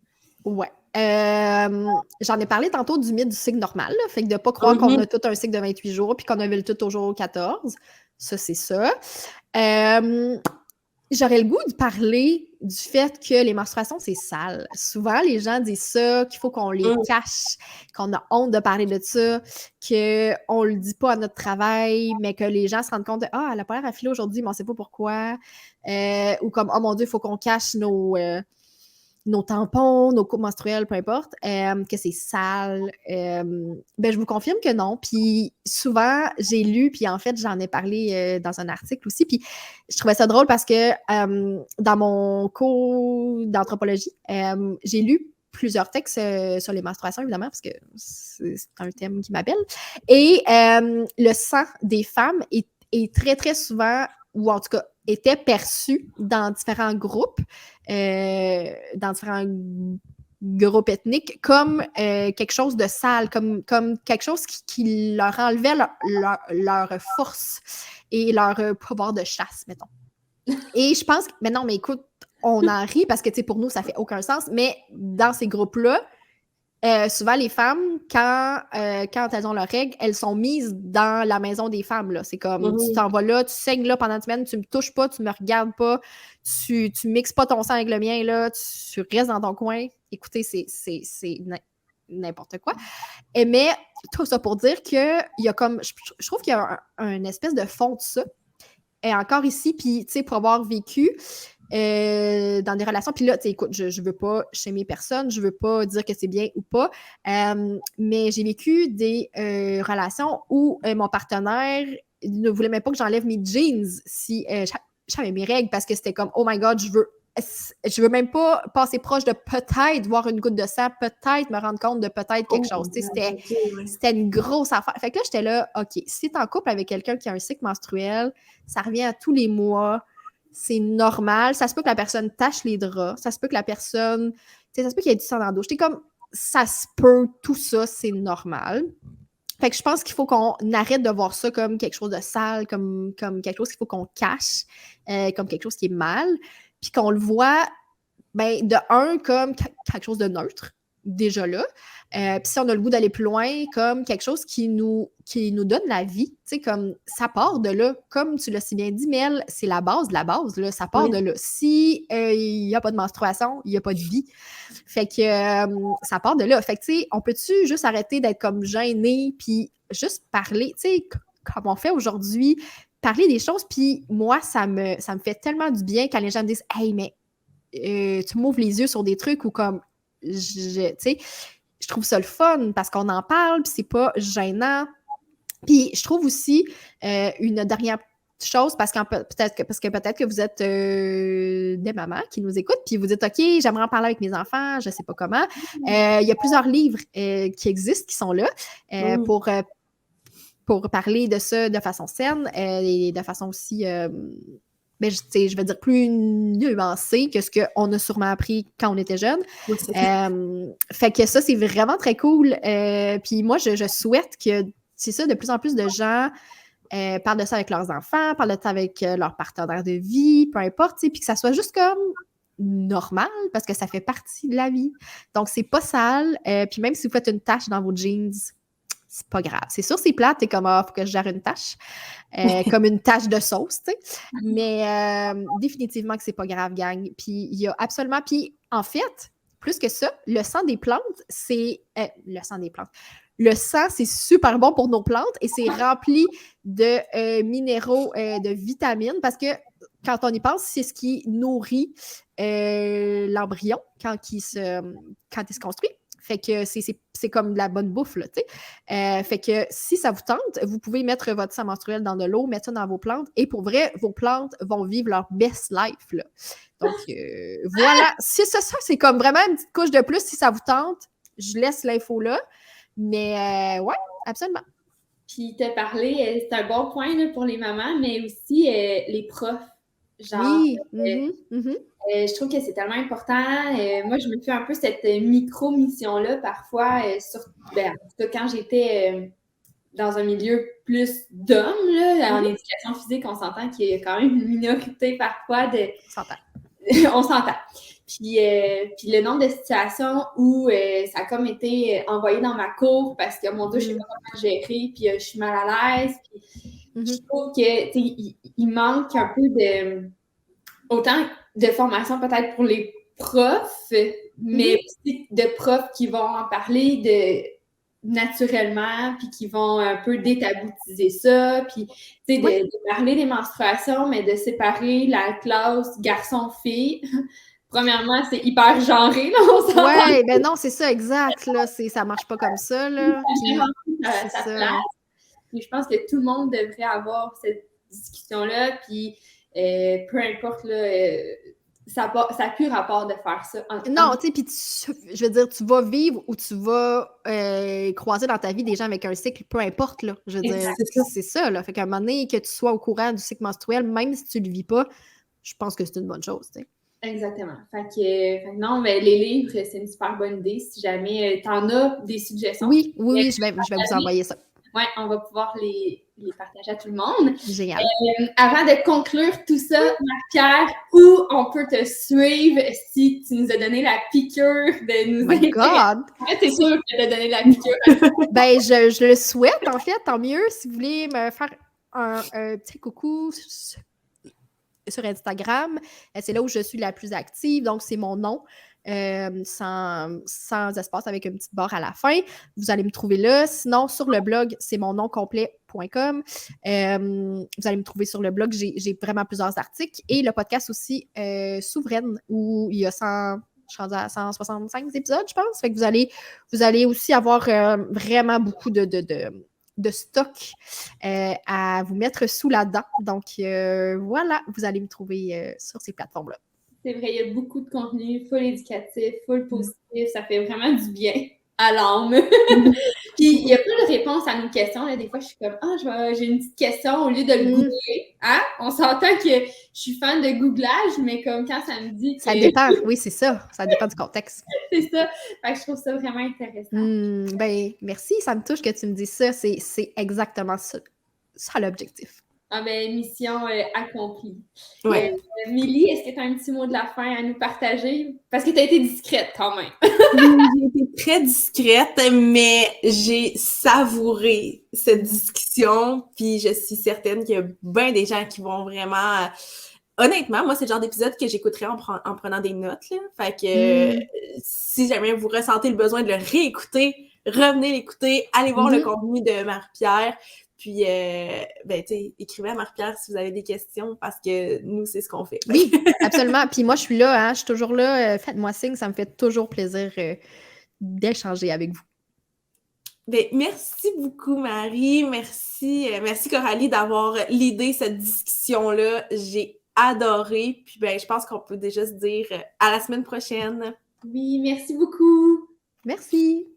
Ouais. J'en ai parlé tantôt du mythe du cycle normal, là, fait que de ne pas croire qu'on a tout un cycle de 28 jours puis qu'on a vu le tout au jour 14. Ça, c'est ça. J'aurais le goût de parler du fait que les menstruations, c'est sale. Souvent, les gens disent ça, qu'il faut qu'on les cache, qu'on a honte de parler de ça, qu'on ne le dit pas à notre travail, mais que les gens se rendent compte de « Ah, elle a pas l'air à filer aujourd'hui, mais on ne sait pas pourquoi. » Ou comme « Oh mon Dieu, il faut qu'on cache nos tampons, nos coupes menstruelles, peu importe, que c'est sale. » Ben, je vous confirme que non. Puis souvent, j'ai lu, puis en fait, j'en ai parlé dans un article aussi, puis je trouvais ça drôle parce que dans mon cours d'anthropologie, j'ai lu plusieurs textes sur les menstruations, évidemment, parce que c'est un thème qui m'appelle. Et le sang des femmes est très, très souvent, ou en tout cas, était perçu dans différents groupes ethniques comme quelque chose de sale, comme quelque chose qui leur enlevait leur force et leur pouvoir de chasse, mettons. Et je pense que, mais non, mais écoute, on en rit parce que, tu sais, pour nous, ça fait aucun sens, mais dans ces groupes-là, souvent, les femmes, quand elles ont leurs règles, elles sont mises dans la maison des femmes. Là. C'est comme, tu t'en vas là, tu saignes là pendant une semaine, tu me touches pas, tu me regardes pas, tu mixes pas ton sang avec le mien, là, tu restes dans ton coin. Écoutez, c'est n'importe quoi. Mais tout ça pour dire qu'il y a comme, je trouve qu'il y a un espèce de fond de ça. Et encore ici, puis, tu sais, pour avoir vécu dans des relations. Puis là, tu sais, écoute, je veux pas shamer personne, je veux pas dire que c'est bien ou pas, mais j'ai vécu des relations où mon partenaire ne voulait même pas que j'enlève mes jeans si j'avais mes règles parce que c'était comme, oh my God, je veux même pas passer proche de peut-être voir une goutte de sang, peut-être me rendre compte de peut-être quelque chose. C'était une grosse affaire. Fait que là, j'étais là, OK, si t'es en couple avec quelqu'un qui a un cycle menstruel, ça revient à tous les mois, c'est normal. Ça se peut que la personne tâche les draps, ça se peut que la personne, tu sais, ça se peut qu'il y ait du sang dans la douche. J'étais comme, ça se peut, tout ça, c'est normal. Fait que je pense qu'il faut qu'on arrête de voir ça comme quelque chose de sale, comme quelque chose qu'il faut qu'on cache, comme quelque chose qui est mal, puis qu'on le voit, ben, de un, comme quelque chose de neutre, déjà là. Puis si on a le goût d'aller plus loin, comme quelque chose qui nous donne la vie, tu sais, comme ça part de là, comme tu l'as si bien dit, Mel, c'est la base de la base, là, ça part de là. Si il n'y a pas de menstruation, il n'y a pas de vie. Fait que ça part de là. Fait que, tu sais, on peut-tu juste arrêter d'être comme gêné, puis juste parler, tu sais, comme on fait aujourd'hui, parler des choses, puis moi, ça me fait tellement du bien quand les gens me disent « Hey, mais tu m'ouvres les yeux sur des trucs » ou comme, tu sais, je trouve ça le fun parce qu'on en parle, puis c'est pas gênant. Puis je trouve aussi une dernière chose, parce que peut-être que vous êtes des mamans qui nous écoutent, puis vous dites « OK, j'aimerais en parler avec mes enfants, je sais pas comment. » Il y a plusieurs livres qui existent, qui sont là pour parler de ça de façon saine et de façon aussi... ben, je vais dire plus nuancé que ce qu'on a sûrement appris quand on était jeune. Oui, fait que ça, c'est vraiment très cool. Puis moi, je souhaite que, c'est ça, de plus en plus de gens parlent de ça avec leurs enfants, parlent de ça avec leurs partenaires de vie, peu importe, puis que ça soit juste comme normal, parce que ça fait partie de la vie. Donc, c'est pas sale. Puis même si vous faites une tache dans vos jeans, c'est pas grave. C'est sûr, c'est plate, t'es comme, faut que je gère une tâche, comme une tâche de sauce, tu sais. Mais définitivement que c'est pas grave, gang. Puis il y a absolument, puis en fait, plus que ça, le sang des plantes, c'est, le sang, c'est super bon pour nos plantes et c'est rempli de minéraux, de vitamines, parce que quand on y pense, c'est ce qui nourrit l'embryon quand il se construit. Fait que c'est comme de la bonne bouffe, là, tu sais. Fait que si ça vous tente, vous pouvez mettre votre sang menstruel dans de l'eau, mettre ça dans vos plantes, et pour vrai, vos plantes vont vivre leur best life, là. Donc, voilà. C'est ça, c'est comme vraiment une petite couche de plus si ça vous tente. Je laisse l'info là. Mais, ouais, absolument. Puis, t'as parlé, c'est un bon point là, pour les mamans, mais aussi les profs. Genre, Oui. je trouve que c'est tellement important. Moi, je me fais un peu cette micro-mission-là parfois, en tout cas, quand j'étais dans un milieu plus d'hommes, là, en éducation physique, on s'entend qu'il y a quand même une minorité parfois de... On s'entend. On s'entend. Puis le nombre de situations où ça a comme été envoyé dans ma cour parce que, mon Dieu, je sais pas comment gérer, puis je suis mal à l'aise. Puis je trouve que, il manque un peu de... Autant de formation peut-être pour les profs, mais aussi de profs qui vont en parler naturellement, puis qui vont un peu détaboutiser ça, puis de parler des menstruations, mais de séparer la classe garçon-fille. Premièrement, c'est hyper genré, là, on s'entend. Ouais, ben non, c'est ça, exact, là, ça marche pas comme ça, là. Ça place. Puis je pense que tout le monde devrait avoir cette discussion-là, puis peu importe, là, ça n'a plus rapport de faire ça. Non, tu sais, puis je veux dire, tu vas vivre ou tu vas croiser dans ta vie des gens avec un cycle, peu importe, là. Je veux dire, c'est ça, là. Fait qu'à un moment donné, que tu sois au courant du cycle menstruel, même si tu le vis pas, je pense que c'est une bonne chose, tu sais. Exactement. Fait que non, mais les livres, c'est une super bonne idée. Si jamais tu en as des suggestions. Oui, je vais vous envoyer ça. Oui, on va pouvoir les partager à tout le monde. Génial. Avant de conclure tout ça, Marie-Pierre, où on peut te suivre si tu nous as donné la piqûre de nous My God! C'est sûr que tu as donné la piqûre. Ben, je le souhaite, en fait. Tant mieux. Si vous voulez me faire un petit coucou sur Instagram, c'est là où je suis la plus active. Donc, c'est mon nom. Sans espace, avec une petite barre à la fin. Vous allez me trouver là. Sinon, sur le blog, c'est mon nom complet.com. Vous allez me trouver sur le blog. J'ai vraiment plusieurs articles. Et le podcast aussi, Souveraine, où il y a 100... Je suis rendue à 165 épisodes, je pense. Fait que vous allez aussi avoir vraiment beaucoup de stock à vous mettre sous la dent. Donc, voilà, vous allez me trouver sur ces plateformes-là. C'est vrai, il y a beaucoup de contenu, full éducatif, full positif, ça fait vraiment du bien à l'âme. Puis, il n'y a pas de réponse à nos questions. Là. Des fois, je suis comme, j'ai une petite question au lieu de le googler. Hein? On s'entend que je suis fan de googlage, mais comme quand ça me dit que... Ça dépend, oui, c'est ça. Ça dépend du contexte. C'est ça. Fait que je trouve ça vraiment intéressant. Ben, merci, ça me touche que tu me dises ça. C'est exactement ça l'objectif. Ah ben, mission accomplie. Ouais. Milly, est-ce que tu as un petit mot de la fin à nous partager? Parce que tu as été discrète quand même. J'ai été très discrète, mais j'ai savouré cette discussion, puis je suis certaine qu'il y a bien des gens qui vont vraiment... Honnêtement, moi, c'est le genre d'épisode que j'écouterais en prenant des notes, là. Fait que si jamais vous ressentez le besoin de le réécouter, revenez l'écouter, allez voir le contenu de Marie-Pierre. Puis, écrivez à Marie-Pierre si vous avez des questions, parce que nous, c'est ce qu'on fait. Oui, absolument. Puis moi, je suis là, je suis toujours là. Faites-moi signe, ça me fait toujours plaisir d'échanger avec vous. Ben, merci beaucoup, Marie. Merci Coralie, d'avoir l'idée cette discussion-là. J'ai adoré. Puis, je pense qu'on peut déjà se dire à la semaine prochaine. Oui, merci beaucoup. Merci.